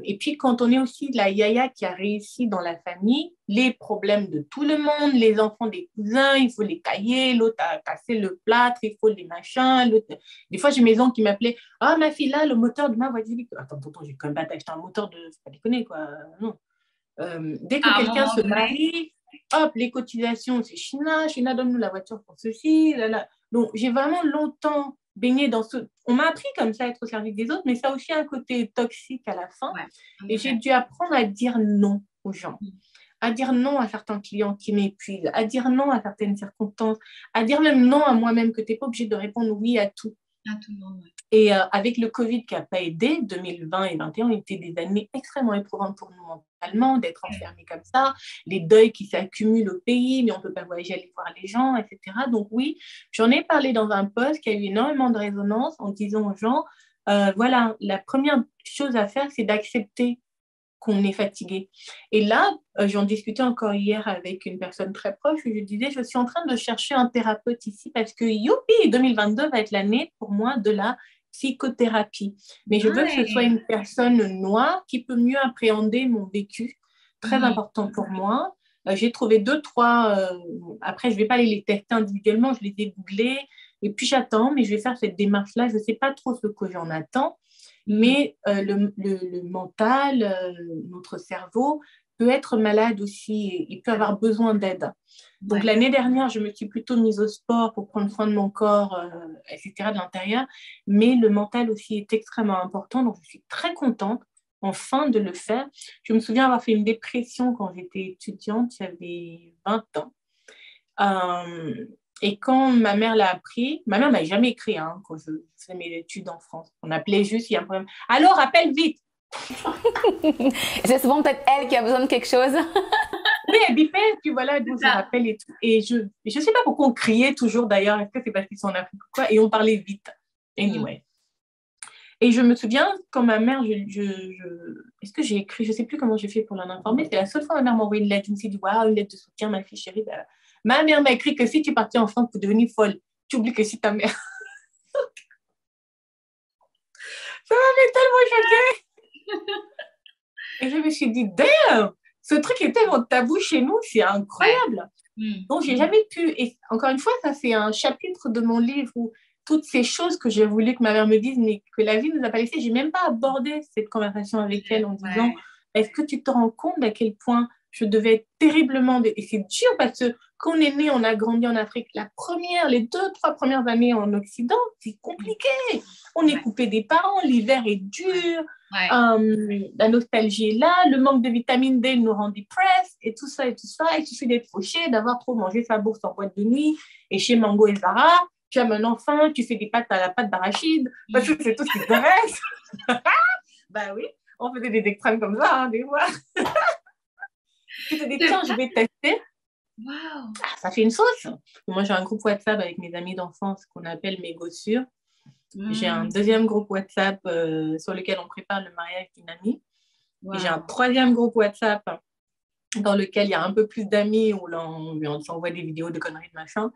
Et puis, quand on est aussi la yaya qui a réussi dans la famille, les problèmes de tout le monde, les enfants des cousins, il faut les cahiers, l'autre a cassé le plâtre, il faut les machins. Des fois, j'ai mes oncles qui m'appelaient « Ah, ma fille, là, le moteur de ma voiture. » Attends, j'ai quand même pas acheté un moteur de... Faut pas déconner, quoi. Non. Dès que quelqu'un se marie, hop, les cotisations, c'est China, donne-nous la voiture pour ceci, là, là. Donc, j'ai vraiment longtemps baigné dans ce... On m'a appris comme ça à être au service des autres, mais ça a aussi un côté toxique à la fin. Et j'ai dû apprendre à dire non aux gens, à dire non à certains clients qui m'épuisent, à dire non à certaines circonstances, à dire même non à moi-même, que tu n'es pas obligé de répondre oui à tout. À tout le monde, ouais. Et avec le Covid qui n'a pas aidé, 2020 et 2021 ont été des années extrêmement éprouvantes pour nous mentalement, d'être enfermés comme ça, les deuils qui s'accumulent au pays, mais on ne peut pas voyager, aller voir les gens, etc. Donc oui, j'en ai parlé dans un post qui a eu énormément de résonance en disant aux gens, voilà, la première chose à faire, c'est d'accepter qu'on est fatigué. Et là, j'en discutais encore hier avec une personne très proche où je disais, je suis en train de chercher un thérapeute ici parce que youpi, 2022 va être l'année pour moi de la psychothérapie. Mais je veux que ce soit une personne noire qui peut mieux appréhender mon vécu. Très important pour moi. J'ai trouvé 2, 3... après, je ne vais pas aller les tester individuellement, je les ai googlés. Et puis, j'attends, mais je vais faire cette démarche-là. Je ne sais pas trop ce que j'en attends. Mais le mental, notre cerveau peut être malade aussi, il peut avoir besoin d'aide. Donc l'année dernière, je me suis plutôt mise au sport pour prendre soin de mon corps, etc., de l'intérieur, mais le mental aussi est extrêmement important, donc je suis très contente enfin de le faire. Je me souviens avoir fait une dépression quand j'étais étudiante, j'avais 20 ans. Et quand ma mère l'a appris, ma mère m'a jamais écrit quand je faisais mes études en France. On appelait juste, il y a un problème. Alors, appelle vite. C'est souvent peut-être elle qui a besoin de quelque chose. Oui, elle bipait, puis voilà, donc je rappelle et tout. Et je sais pas pourquoi on criait toujours d'ailleurs. Est-ce que c'est parce qu'ils sont en Afrique ou quoi? Et on parlait vite. Anyway. Et je me souviens, quand ma mère, est-ce que j'ai écrit, je sais plus comment j'ai fait pour l'en informer. C'est la seule fois que ma mère m'a envoyé une lettre. Je me suis dit, waouh, une lettre de soutien, ma fille chérie. Ma mère m'a écrit que si tu partais en France pour devenir folle, tu oublies que si ta mère... Ça m'avait tellement choquée. Et je me suis dit, damn, ce truc est tellement tabou chez nous, c'est incroyable. Donc, j'ai jamais pu... Et encore une fois, ça, c'est un chapitre de mon livre où toutes ces choses que j'ai voulu que ma mère me dise, mais que la vie nous a pas laissé, j'ai même pas abordé cette conversation avec elle en disant, est-ce que tu te rends compte à quel point je devais être terriblement... Et c'est dur parce que quand on est né, on a grandi en Afrique. Les 2-3 premières années en Occident, c'est compliqué. On est coupé des parents, l'hiver est dur, la nostalgie est là, le manque de vitamine D nous rend dépressés et tout ça et tout ça. Il suffit d'être fauché, d'avoir trop mangé sa bourse en boîte de nuit et chez Mango et Zara. Tu as un enfant, tu fais des pâtes à la pâte d'arachide parce que c'est tout ce qui te reste. Ben oui, on faisait des extrêmes comme ça, des fois. Tu te dis, tiens, je vais tester. Wow. Ah, ça fait une sauce. Moi, j'ai un groupe WhatsApp avec mes amis d'enfance qu'on appelle mes gossures. J'ai un deuxième groupe WhatsApp sur lequel on prépare le mariage d'une amie. Et j'ai un troisième groupe WhatsApp dans lequel il y a un peu plus d'amis où on s'envoie des vidéos de conneries de machin.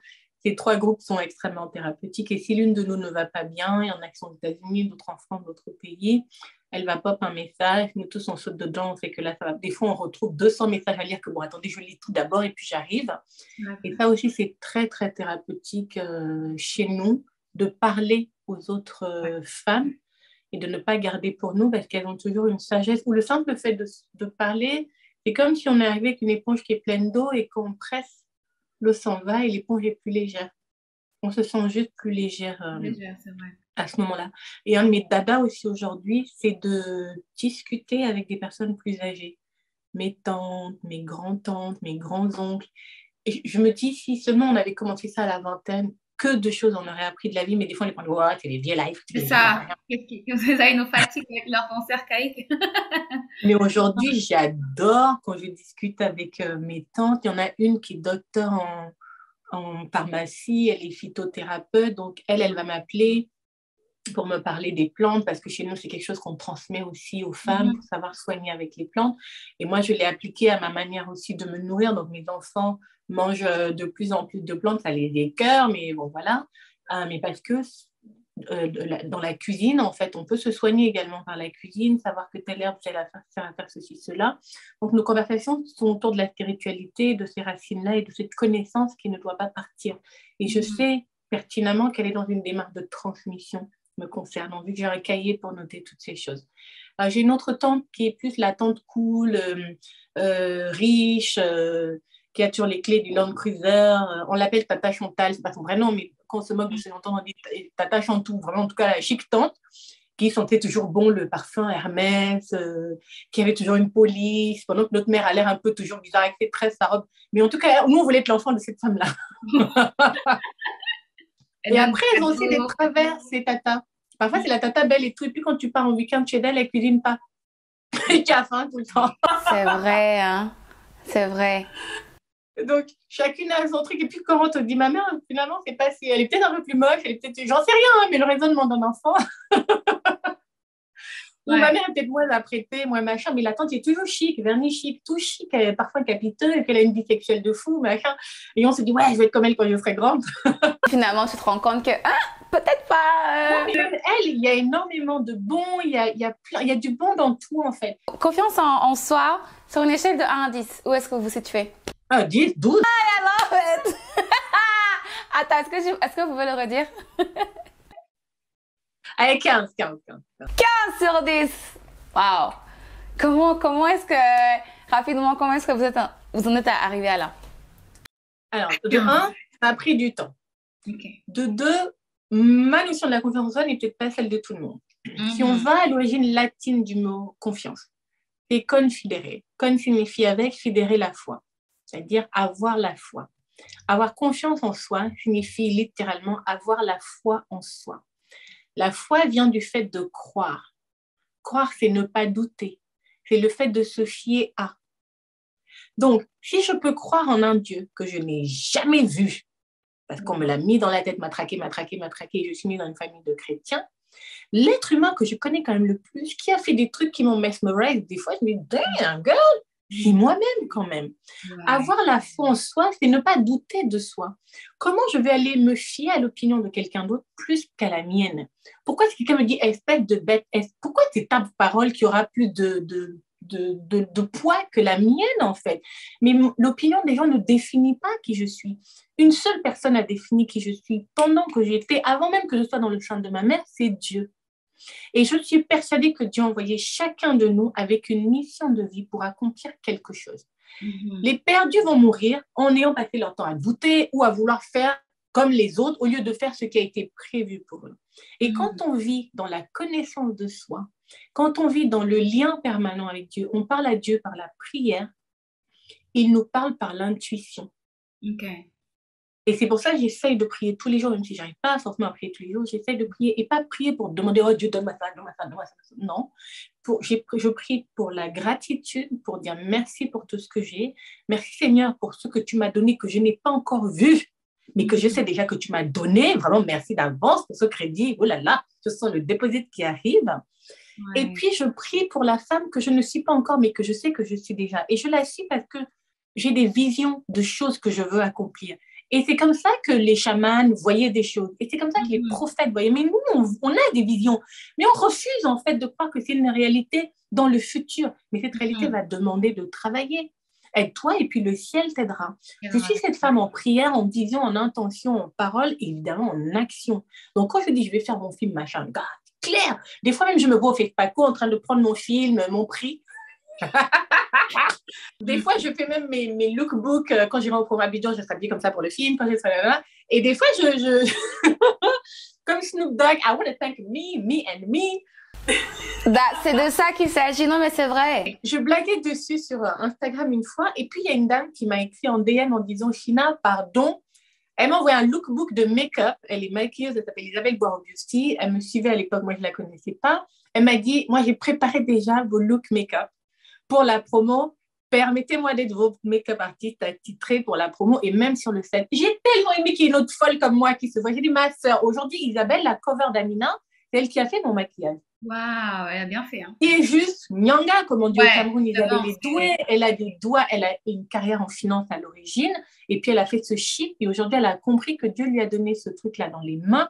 Ces 3 groupes sont extrêmement thérapeutiques et si l'une de nous ne va pas bien, il y en a qui sont aux États-Unis, d'autres en France, d'autres pays, elle va pop un message, nous tous on saute dedans, on fait que là ça va. Des fois on retrouve 200 messages à lire que bon attendez je lis tout d'abord et puis j'arrive. Et ça aussi c'est très très thérapeutique chez nous de parler aux autres femmes et de ne pas garder pour nous parce qu'elles ont toujours une sagesse ou le simple fait de parler, c'est comme si on est arrivé avec une éponge qui est pleine d'eau et qu'on presse, l'eau s'en va et l'éponge est plus légère. On se sent juste plus légère, c'est vrai. À ce moment-là. Et un de mes dadas aussi aujourd'hui, c'est de discuter avec des personnes plus âgées. Mes tantes, mes grands-tantes, mes grands-oncles. Et je me dis, si seulement on avait commencé ça à la vingtaine, que de choses on aurait appris de la vie, mais des fois on les prend, oh, c'est les vieux lives. C'est ça. Ça, ils nous fatiguent avec leur pensée archaïque. Mais aujourd'hui, j'adore quand je discute avec mes tantes. Il y en a une qui est docteur en pharmacie, elle est phytothérapeute, donc elle va m'appeler pour me parler des plantes, parce que chez nous, c'est quelque chose qu'on transmet aussi aux femmes pour savoir soigner avec les plantes. Et moi, je l'ai appliqué à ma manière aussi de me nourrir. Donc, mes enfants mangent de plus en plus de plantes, ça les écœure, mais bon, voilà. Mais parce que dans la cuisine, en fait, on peut se soigner également par la cuisine, savoir que telle herbe sert à faire ceci, cela. Donc, nos conversations sont autour de la spiritualité, de ces racines-là et de cette connaissance qui ne doit pas partir. Et je sais pertinemment qu'elle est dans une démarche de transmission me concernant, vu que j'ai un cahier pour noter toutes ces choses. J'ai une autre tante qui est plus la tante cool, riche, qui a toujours les clés du Land Cruiser. On l'appelle Tata Chantal, c'est pas son vrai nom, mais quand on se moque de ses entendre, on dit Tata Chantou, vraiment en tout cas la chic tante, qui sentait toujours bon le parfum Hermès, qui avait toujours une police, pendant que notre mère a l'air un peu toujours bizarre avec ses tresses, sa robe. Mais en tout cas, nous, on voulait être l'enfant de cette femme-là. Et après, elles ont aussi des travers, ces tatas. Parfois, c'est la tata belle et tout. Et puis, quand tu pars en week-end chez elle, elle cuisine pas. Et tu as faim tout le temps. C'est vrai, hein. C'est vrai. Donc, chacune a son truc. Et puis, quand on te dit, ma mère, finalement, c'est pas si... Elle est peut-être un peu plus moche. Elle est peut-être... J'en sais rien, hein, mais le raisonnement d'un enfant... Ou ma mère est peut-être moins apprêtée, moins machin, mais la tante est toujours chic, vernis chic, tout chic, parfois capiteux, et qu'elle a une vie sexuelle de fou, machin. Et on se dit, ouais, je vais être comme elle quand je serai grande. Finalement, tu te rends compte que, peut-être pas. Elle, il y a énormément de bon, il y a du bon dans tout, en fait. Confiance en soi, sur une échelle de 1 à 10, où est-ce que vous vous situez? 10, 12. I love it! Attends, est-ce que vous pouvez le redire? Allez, 15 sur 10! Wow! Comment est-ce que, rapidement, comment est-ce que vous en êtes arrivé à là? Alors, de 1, ça a pris du temps. Okay. De 2, ma notion de la confiance en soi n'est peut-être pas celle de tout le monde. Si on va à l'origine latine du mot confiance, c'est confidere. Con signifie avec, fidere la foi, c'est-à-dire avoir la foi. Avoir confiance en soi signifie littéralement avoir la foi en soi. La foi vient du fait de croire. Croire, c'est ne pas douter. C'est le fait de se fier à. Donc, si je peux croire en un Dieu que je n'ai jamais vu, parce qu'on me l'a mis dans la tête, m'a traqué, je suis née dans une famille de chrétiens, l'être humain que je connais quand même le plus, qui a fait des trucs qui m'ont mesmerisé, des fois, je me dis, damn, girl, Je suis moi-même quand même. Ouais. Avoir la foi en soi, c'est ne pas douter de soi. Comment je vais aller me fier à l'opinion de quelqu'un d'autre plus qu'à la mienne? Pourquoi si quelqu'un me dit espèce de bête, pourquoi c'est ta parole qui aura plus de poids que la mienne en fait? Mais l'opinion des gens ne définit pas qui je suis. Une seule personne a défini qui je suis pendant que j'étais, avant même que je sois dans le sein de ma mère, c'est Dieu. Et je suis persuadée que Dieu a envoyé chacun de nous avec une mission de vie pour accomplir quelque chose. Les perdus vont mourir en ayant passé leur temps à douter ou à vouloir faire comme les autres au lieu de faire ce qui a été prévu pour eux. Et quand on vit dans la connaissance de soi, quand on vit dans le lien permanent avec Dieu, on parle à Dieu par la prière, il nous parle par l'intuition. Et c'est pour ça que j'essaye de prier tous les jours, même si je n'arrive pas forcément à prier tous les jours, j'essaye de prier, et pas prier pour demander « Oh Dieu, donne-moi ça, donne-moi ça, donne-moi ça ». Non, je prie pour la gratitude, pour dire merci pour tout ce que j'ai. Merci Seigneur pour ce que tu m'as donné, que je n'ai pas encore vu, mais que je sais déjà que tu m'as donné. Vraiment, merci d'avance pour ce crédit. Oh là là, ce sont le dépôt qui arrive. Ouais. Et puis, je prie pour la femme que je ne suis pas encore, mais que je sais que je suis déjà. Et je la suis parce que j'ai des visions de choses que je veux accomplir. Et c'est comme ça que les chamans voyaient des choses. Et c'est comme ça que les prophètes voyaient. Mais nous, on a des visions. Mais on refuse, en fait, de croire que c'est une réalité dans le futur. Mais cette réalité va demander de travailler. Aide-toi et puis le ciel t'aidera. Je suis cette femme en prière, en vision, en intention, en parole, et évidemment en action. Donc, quand je dis je vais faire mon film, machin, gars, clair. Des fois même, je me vois au FESPACO en train de prendre mon film, mon prix. Des fois, je fais même mes lookbooks. Quand j'irai au programme Abidjan, je serai habillée comme ça pour le film. Quand je serai là, et des fois, comme Snoop Dogg, I want to thank me and me. C'est de ça qu'il s'agit, non mais c'est vrai. Je blaguais dessus sur Instagram une fois, et puis il y a une dame qui m'a écrit en DM en disant « China, pardon ». Elle m'a envoyé un lookbook de make-up. Elle est maquilleuse, elle s'appelle Isabelle Boirobusti. Elle me suivait à l'époque, moi je ne la connaissais pas. Elle m'a dit « Moi j'ai préparé déjà vos looks make-up pour la promo. Permettez-moi d'être vos make-up artistes attitrés pour la promo et même sur le set. » J'ai tellement aimé qu'il y ait une autre folle comme moi qui se voit. J'ai dit « Ma sœur, aujourd'hui Isabelle, la cover d'Amina, c'est elle qui a fait mon maquillage. » Waouh, elle a bien fait. Hein. Et juste, Nyanga, comme on dit au Cameroun, Isabelle est douée, elle a des doigts, elle a une carrière en finance à l'origine, et puis elle a fait ce chiffre, et aujourd'hui, elle a compris que Dieu lui a donné ce truc-là dans les mains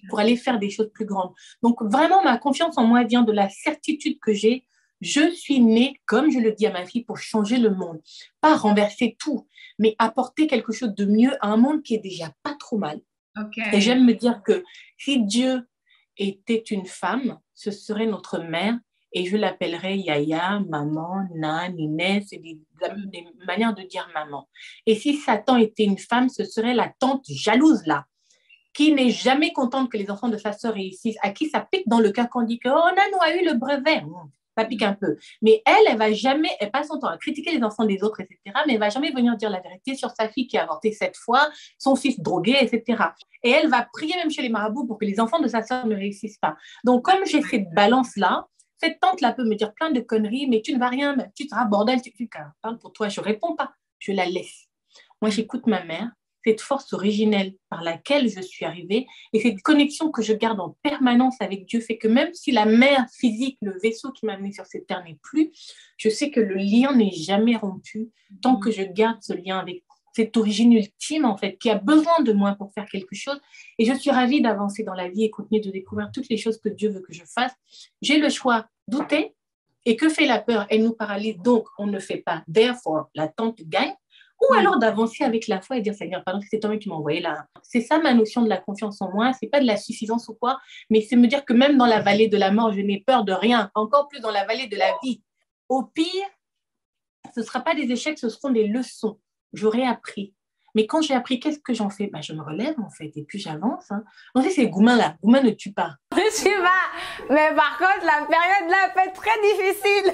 pour aller faire des choses plus grandes. Donc, vraiment, ma confiance en moi vient de la certitude que j'ai. Je suis née, comme je le dis à ma fille, pour changer le monde. Pas renverser tout, mais apporter quelque chose de mieux à un monde qui est déjà pas trop mal. Et j'aime me dire que si Dieu était une femme, ce serait notre mère et je l'appellerais Yaya, maman, Nan, Inès, c'est des manières de dire maman. Et si Satan était une femme, ce serait la tante jalouse là, qui n'est jamais contente que les enfants de sa sœur réussissent, à qui ça pique dans le cœur qu'on dit que oh, Nanou a eu le brevet. Ça pique un peu. Mais elle va jamais, elle passe son temps à critiquer les enfants des autres, etc. Mais elle va jamais venir dire la vérité sur sa fille qui a avorté 7 fois, son fils drogué, etc. Et elle va prier même chez les marabouts pour que les enfants de sa sœur ne réussissent pas. Donc, comme j'ai cette balance-là, cette tante-là peut me dire plein de conneries, mais tu ne vas rien, tu seras bordel, tu parles pour toi. Je ne réponds pas, je la laisse. Moi, j'écoute ma mère, cette force originelle par laquelle je suis arrivée et cette connexion que je garde en permanence avec Dieu fait que même si la mer physique, le vaisseau qui m'a amené sur cette terre n'est plus, je sais que le lien n'est jamais rompu tant que je garde ce lien avec cette origine ultime en fait qui a besoin de moi pour faire quelque chose et je suis ravie d'avancer dans la vie et continuer de découvrir toutes les choses que Dieu veut que je fasse. J'ai le choix douter et que fait la peur? Elle nous paralyse donc on ne fait pas. Therefore, la tente gagne. Ou alors d'avancer avec la foi et dire Seigneur, pardon, c'est toi qui m'as envoyé là. C'est ça ma notion de la confiance en moi. C'est pas de la suffisance ou quoi, mais c'est me dire que même dans la vallée de la mort, je n'ai peur de rien. Encore plus dans la vallée de la vie. Au pire, ce ne sera pas des échecs, ce seront des leçons. J'aurai appris. Mais quand j'ai appris, qu'est-ce que j'en fais? Je me relève en fait et puis j'avance. Hein. On sait, c'est Goumin là. Goumin ne tue pas. Ne tue pas. Mais par contre, la période là peut être très difficile.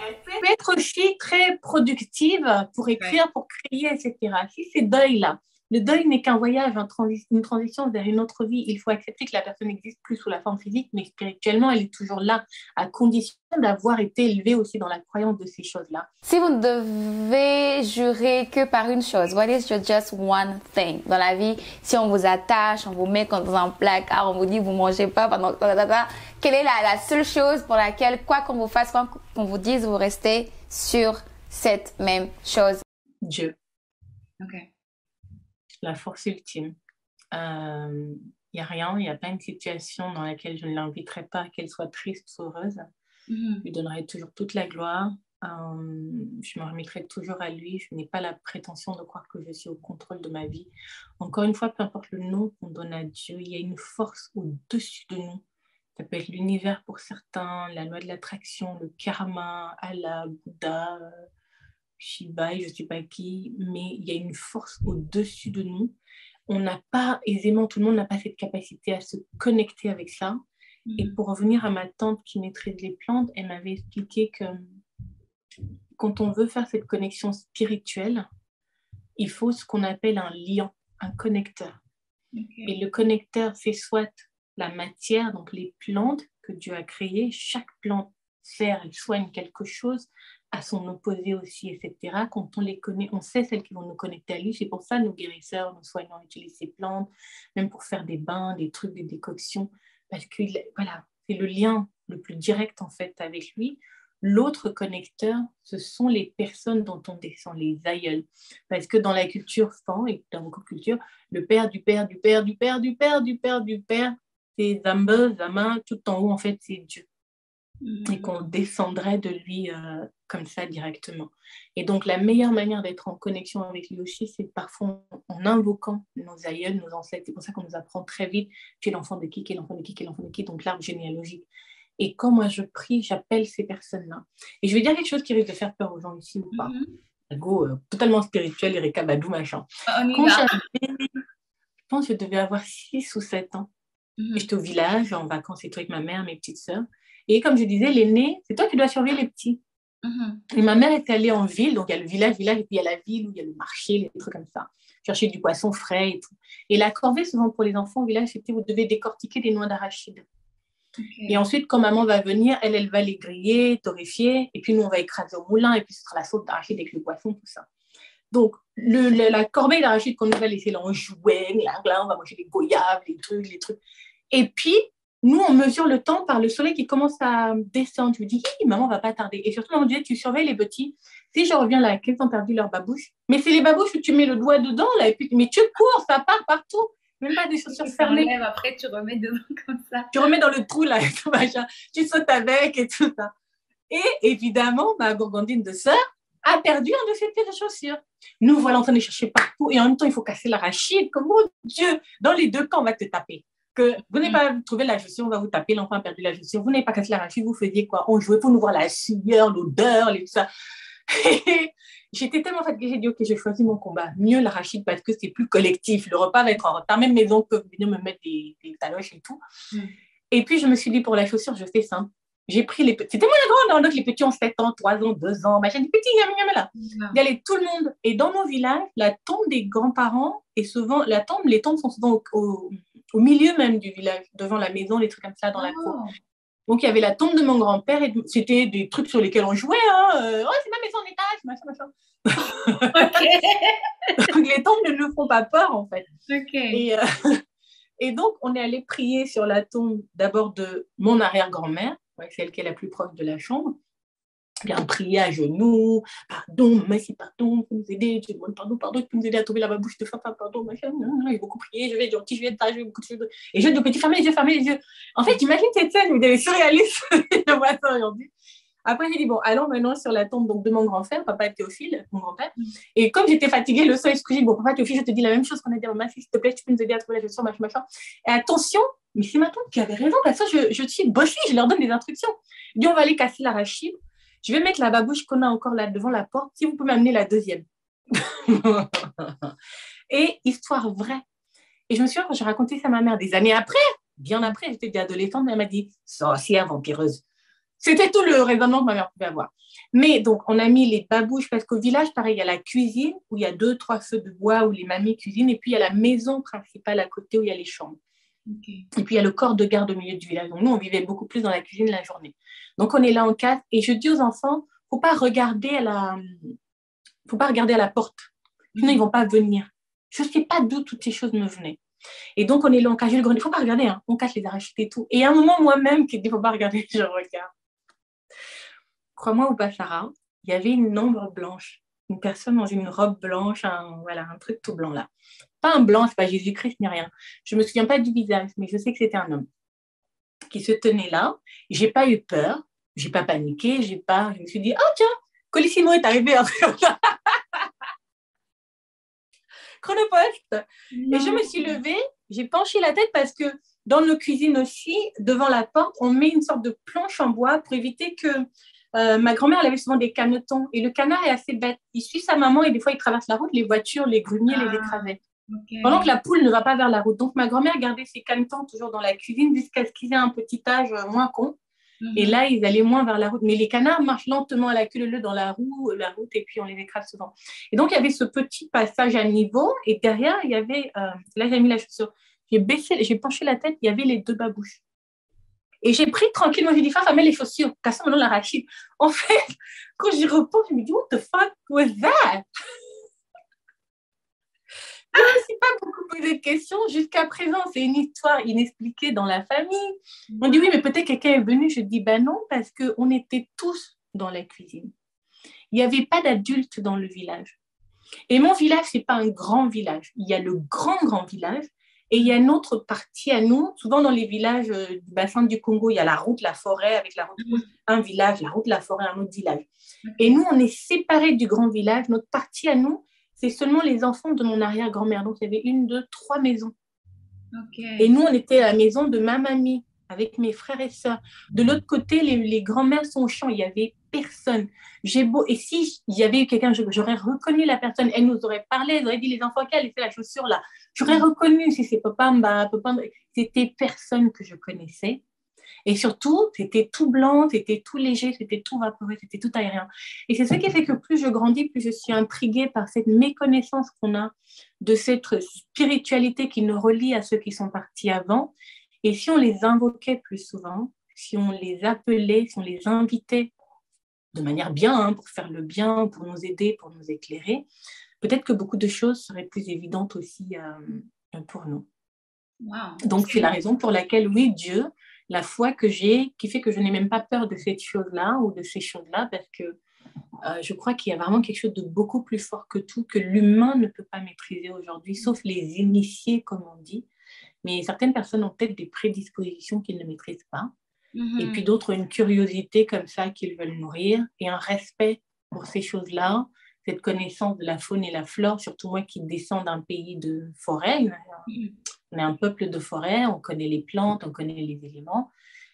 Elle peut être aussi très productive pour écrire, pour créer, etc. Si c'est deuil là, le deuil n'est qu'un voyage, une transition vers une autre vie. Il faut accepter que la personne n'existe plus sous la forme physique, mais spirituellement, elle est toujours là, à condition d'avoir été élevée aussi dans la croyance de ces choses-là. Si vous ne devez jurer que par une chose, what is your just one thing dans la vie? Si on vous attache, on vous met dans un placard, on vous dit vous mangez pas pendant... Quelle est la seule chose pour laquelle, quoi qu'on vous fasse, quoi qu'on vous dise, vous restez sur cette même chose? Dieu. Ok. La force ultime. Il n'y a rien, il n'y a pas une situation dans laquelle je ne l'inviterai pas, qu'elle soit triste ou heureuse. Je lui donnerai toujours toute la gloire. Je me remettrai toujours à lui. Je n'ai pas la prétention de croire que je suis au contrôle de ma vie. Encore une fois, peu importe le nom qu'on donne à Dieu, il y a une force au-dessus de nous. Ça peut être l'univers pour certains, la loi de l'attraction, le karma, Allah, Bouddha, Shiva, je ne sais pas qui, mais il y a une force au-dessus de nous. On n'a pas aisément, tout le monde n'a pas cette capacité à se connecter avec ça. Et pour revenir à ma tante qui maîtrise les plantes, elle m'avait expliqué que quand on veut faire cette connexion spirituelle, il faut ce qu'on appelle un liant, un connecteur. Okay. Et le connecteur, c'est soit la matière, donc les plantes que Dieu a créées. Chaque plante sert, elle soigne quelque chose, à son opposé aussi, etc. Quand on les connaît, on sait celles qui vont nous connecter à lui. C'est pour ça nos guérisseurs, nos soignants utilisent ces plantes, même pour faire des bains, des trucs, des décoctions, parce que voilà, c'est le lien le plus direct en fait avec lui. L'autre connecteur, ce sont les personnes dont on descend, les aïeuls. Parce que dans la culture fan et dans beaucoup de cultures, le père du père du père du père du père du père du père, c'est Zamba, Zama, tout en haut, en fait, c'est Dieu. Et qu'on descendrait de lui comme ça directement. Et donc, la meilleure manière d'être en connexion avec lui aussi, c'est parfois en invoquant nos aïeuls, nos ancêtres. C'est pour ça qu'on nous apprend très vite qui est l'enfant de qui est l'enfant de qui est l'enfant de qui, donc l'arbre généalogique. Et quand moi je prie, j'appelle ces personnes-là. Et je vais dire quelque chose qui risque de faire peur aux gens ici ou pas. Go, totalement spirituel, Erika Badou, machin. Quand je pense que je devais avoir 6 ou 7 ans. Et j'étais au village, en vacances et tout avec ma mère, mes petites sœurs. Et comme je disais, l'aîné, c'est toi qui dois surveiller les petits. Et ma mère était allée en ville, donc il y a le village, et puis il y a la ville où il y a le marché, les trucs comme ça. Chercher du poisson frais et tout. Et la corvée, souvent pour les enfants au village, c'était vous devez décortiquer des noix d'arachide. Okay. Et ensuite, quand maman va venir, elle va les griller, torréfier, et puis nous, on va écraser au moulin, et puis ce sera la sauce d'arachide avec le poisson, tout ça. Donc, la corbeille d'arachide qu'on nous va laisser là, on jouait, là, on va manger les goyaves, les trucs. Et puis, nous, on mesure le temps par le soleil qui commence à descendre. Je me dis, maman va pas tarder. Et surtout, maman disait, tu surveilles les petits. Si je reviens là, qu'ils ont perdu leur babouche, mais c'est les babouches où tu mets le doigt dedans, là, et puis, mais tu cours, ça part partout. Même pas des chaussures fermées. Après, tu remets dedans comme ça. Tu remets dans le trou, là, et tout, machin. Tu sautes avec et tout ça. Et évidemment, ma gourgandine de sœur a perdu un de ses pieds de chaussures. Nous voilà en train de chercher partout. Et en même temps, il faut casser l'arachide. Comme, mon Dieu, dans les deux camps, on va te taper. Que vous n'avez pas trouvé la chaussure, on va vous taper, l'enfant a perdu la chaussure. Vous n'avez pas cassé l'arachide, vous faisiez quoi? On jouait pour nous voir la sueur, l'odeur, tout ça. J'étais tellement fatiguée, j'ai dit, ok, j'ai choisi mon combat. Mieux l'arachide parce que c'est plus collectif. Le repas va être en retard. Même mes oncles peuvent venir me mettre des taloches et tout. Et puis, je me suis dit, pour la chaussure, je fais simple. J'ai pris les petits. C'était moi la grande, donc les petits ont 7 ans, 3 ans, 2 ans. Machin, des petits, là. Il y avait tout le monde. Et dans nos villages, la tombe des grands-parents est souvent, les tombes sont souvent au milieu même du village, devant la maison, les trucs comme ça, dans la cour. Donc, il y avait la tombe de mon grand-père et c'était des trucs sur lesquels on jouait. Oh, c'est ma maison d'étage, machin. Okay. Donc, les tombes ne nous font pas peur, en fait. Okay. Et donc, on est allé prier sur la tombe d'abord de mon arrière-grand-mère, celle qui est la plus proche de la chambre. Bien prier à genoux, pardon, merci, pardon, pour nous aider, je demande pardon, tu peux nous aider à trouver la babouche de papa, pardon, machin, il a beaucoup prié, je vais être gentil, je vais être sage, je vais beaucoup de choses. Et je dis au petit, fermez les yeux. En fait, imagine cette scène, vous avez surréaliste, je vois ça aujourd'hui. Après, j'ai dit, bon, allons maintenant sur la tombe donc, de mon grand-père, papa Théophile, mon grand-père. Et comme j'étais fatiguée, le soir, j'ai dit, bon, papa Théophile, je te dis la même chose qu'on a dit à maman, s'il te plaît, tu peux nous aider à trouver la chaussure, machin. Et attention, mais c'est ma tante qui avait raison, parce que je suis bossée, je leur donne des instructions. Je dis, on va aller casser l'arachide. Je vais mettre la babouche qu'on a encore là devant la porte, si vous pouvez m'amener la deuxième. Et histoire vraie. Et je me souviens quand j'ai raconté ça à ma mère des années après, bien après, j'étais déjà adolescente, elle m'a dit, sorcière, vampireuse. C'était tout le raisonnement que ma mère pouvait avoir. Mais donc, on a mis les babouches, parce qu'au village, pareil, il y a la cuisine, où il y a 2-3 feux de bois, où les mamies cuisinent, et puis il y a la maison principale à côté, où il y a les chambres. Okay. Et puis, il y a le corps de garde au milieu du village. Donc, nous, on vivait beaucoup plus dans la cuisine la journée. Donc, on est là en 4. Et je dis aux enfants, il ne faut pas regarder à la porte. Sinon, ils ne vont pas venir. Je ne sais pas d'où toutes ces choses me venaient. Et donc, on est là en 4. Il ne faut pas regarder. Hein. On cache les arachides et tout. Et à un moment, moi-même, qui dit il ne faut pas regarder, je regarde. Crois-moi ou pas, Sarah, il y avait une ombre blanche, une personne dans une robe blanche, voilà, un truc tout blanc là. Pas un blanc, c'est pas Jésus-Christ ni rien. Je me souviens pas du visage, mais je sais que c'était un homme qui se tenait là. J'ai pas eu peur, j'ai pas paniqué, je me suis dit, oh tiens, Colissimo est arrivé. Chronopost. Et je me suis levée, j'ai penché la tête parce que dans nos cuisines aussi, devant la porte, on met une sorte de planche en bois pour éviter que ma grand-mère, elle avait souvent des canetons. Et le canard est assez bête. Il suit sa maman et des fois, il traverse la route, les voitures, les grumiers les écrasaient. Okay. Pendant que la poule ne va pas vers la route. Donc, ma grand-mère gardait ses canetons toujours dans la cuisine jusqu'à ce qu'ils aient un petit âge moins con. Et là, ils allaient moins vers la route. Mais les canards marchent lentement à la queue leu dans la route, et puis on les écrase souvent. Et donc, il y avait ce petit passage à niveau. Et derrière, il y avait... là, j'ai mis la chaussure. J'ai penché la tête, il y avait les 2 babouches. Et j'ai pris tranquillement, j'ai dit, femme, mets les chaussures. Cassons maintenant l'arachide. En fait, quand j'y repense, je me dis, what the fuck was that? Je ne me suis pas beaucoup posé de questions jusqu'à présent. C'est une histoire inexpliquée dans la famille. On dit oui, mais peut-être quelqu'un est venu. Je dis ben non, parce qu'on était tous dans la cuisine. Il n'y avait pas d'adultes dans le village. Et mon village, ce n'est pas un grand village. Il y a le grand village et il y a une autre partie à nous. Souvent dans les villages du bassin du Congo, il y a la route, la forêt, avec la route, un village, la route, la forêt, un autre village. Et nous, on est séparés du grand village. Notre partie à nous, c'est seulement les enfants de mon arrière-grand-mère. Donc, il y avait 1, 2, 3 maisons. Okay. Et nous, on était à la maison de ma mamie, avec mes frères et sœurs. De l'autre côté, les grands-mères sont au champ. Il n'y avait personne. Et si il y avait eu quelqu'un, j'aurais reconnu la personne. Elle nous aurait parlé, elle aurait dit, les enfants, qui a laissé la chaussure là. J'aurais reconnu si c'est papa. C'était personne que je connaissais. Et surtout, c'était tout blanc, c'était tout léger, c'était tout vaporeux, c'était tout aérien. Et c'est ce qui fait que plus je grandis, plus je suis intriguée par cette méconnaissance qu'on a de cette spiritualité qui nous relie à ceux qui sont partis avant. Et si on les invoquait plus souvent, si on les appelait, si on les invitait de manière bien, pour faire le bien, pour nous aider, pour nous éclairer, peut-être que beaucoup de choses seraient plus évidentes aussi pour nous. Wow. Donc, c'est la raison pour laquelle, oui, Dieu, la foi que j'ai, qui fait que je n'ai même pas peur de cette chose-là ou de ces choses-là, parce que je crois qu'il y a vraiment quelque chose de beaucoup plus fort que tout, que l'humain ne peut pas maîtriser aujourd'hui, sauf les initiés, comme on dit. Mais certaines personnes ont peut-être des prédispositions qu'ils ne maîtrisent pas. Et puis d'autres ont une curiosité comme ça qu'ils veulent nourrir et un respect pour ces choses-là, cette connaissance de la faune et la flore, surtout moi qui descends d'un pays de forêt. On est un peuple de forêt, on connaît les plantes, on connaît les éléments.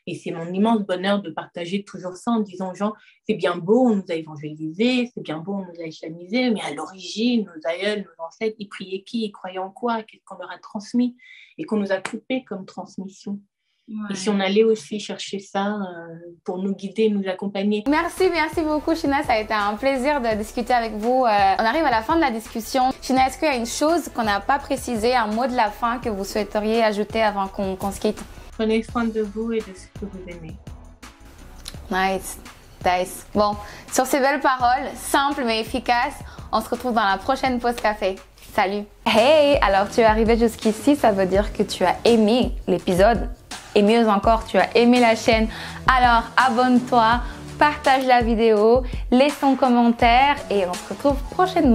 Et c'est mon immense bonheur de partager toujours ça en disant aux gens, c'est bien beau, on nous a évangélisés, c'est bien beau, on nous a islamisés, mais à l'origine, nos aïeuls, nos ancêtres, ils priaient qui, ils croyaient en quoi, qu'est-ce qu'on leur a transmis et qu'on nous a coupé comme transmission. Ouais. Et si on allait aussi chercher ça pour nous guider, nous accompagner. Merci beaucoup China, ça a été un plaisir de discuter avec vous. On arrive à la fin de la discussion. China, est-ce qu'il y a une chose qu'on n'a pas précisée, un mot de la fin que vous souhaiteriez ajouter avant qu'on se quitte? Prenez soin de vous et de ce que vous aimez. Nice. Bon, sur ces belles paroles, simples mais efficaces, on se retrouve dans la prochaine pause café. Salut. Hey, alors tu es arrivé jusqu'ici, ça veut dire que tu as aimé l'épisode. Et mieux encore, tu as aimé la chaîne. Alors abonne-toi, partage la vidéo, laisse ton commentaire et on se retrouve prochainement.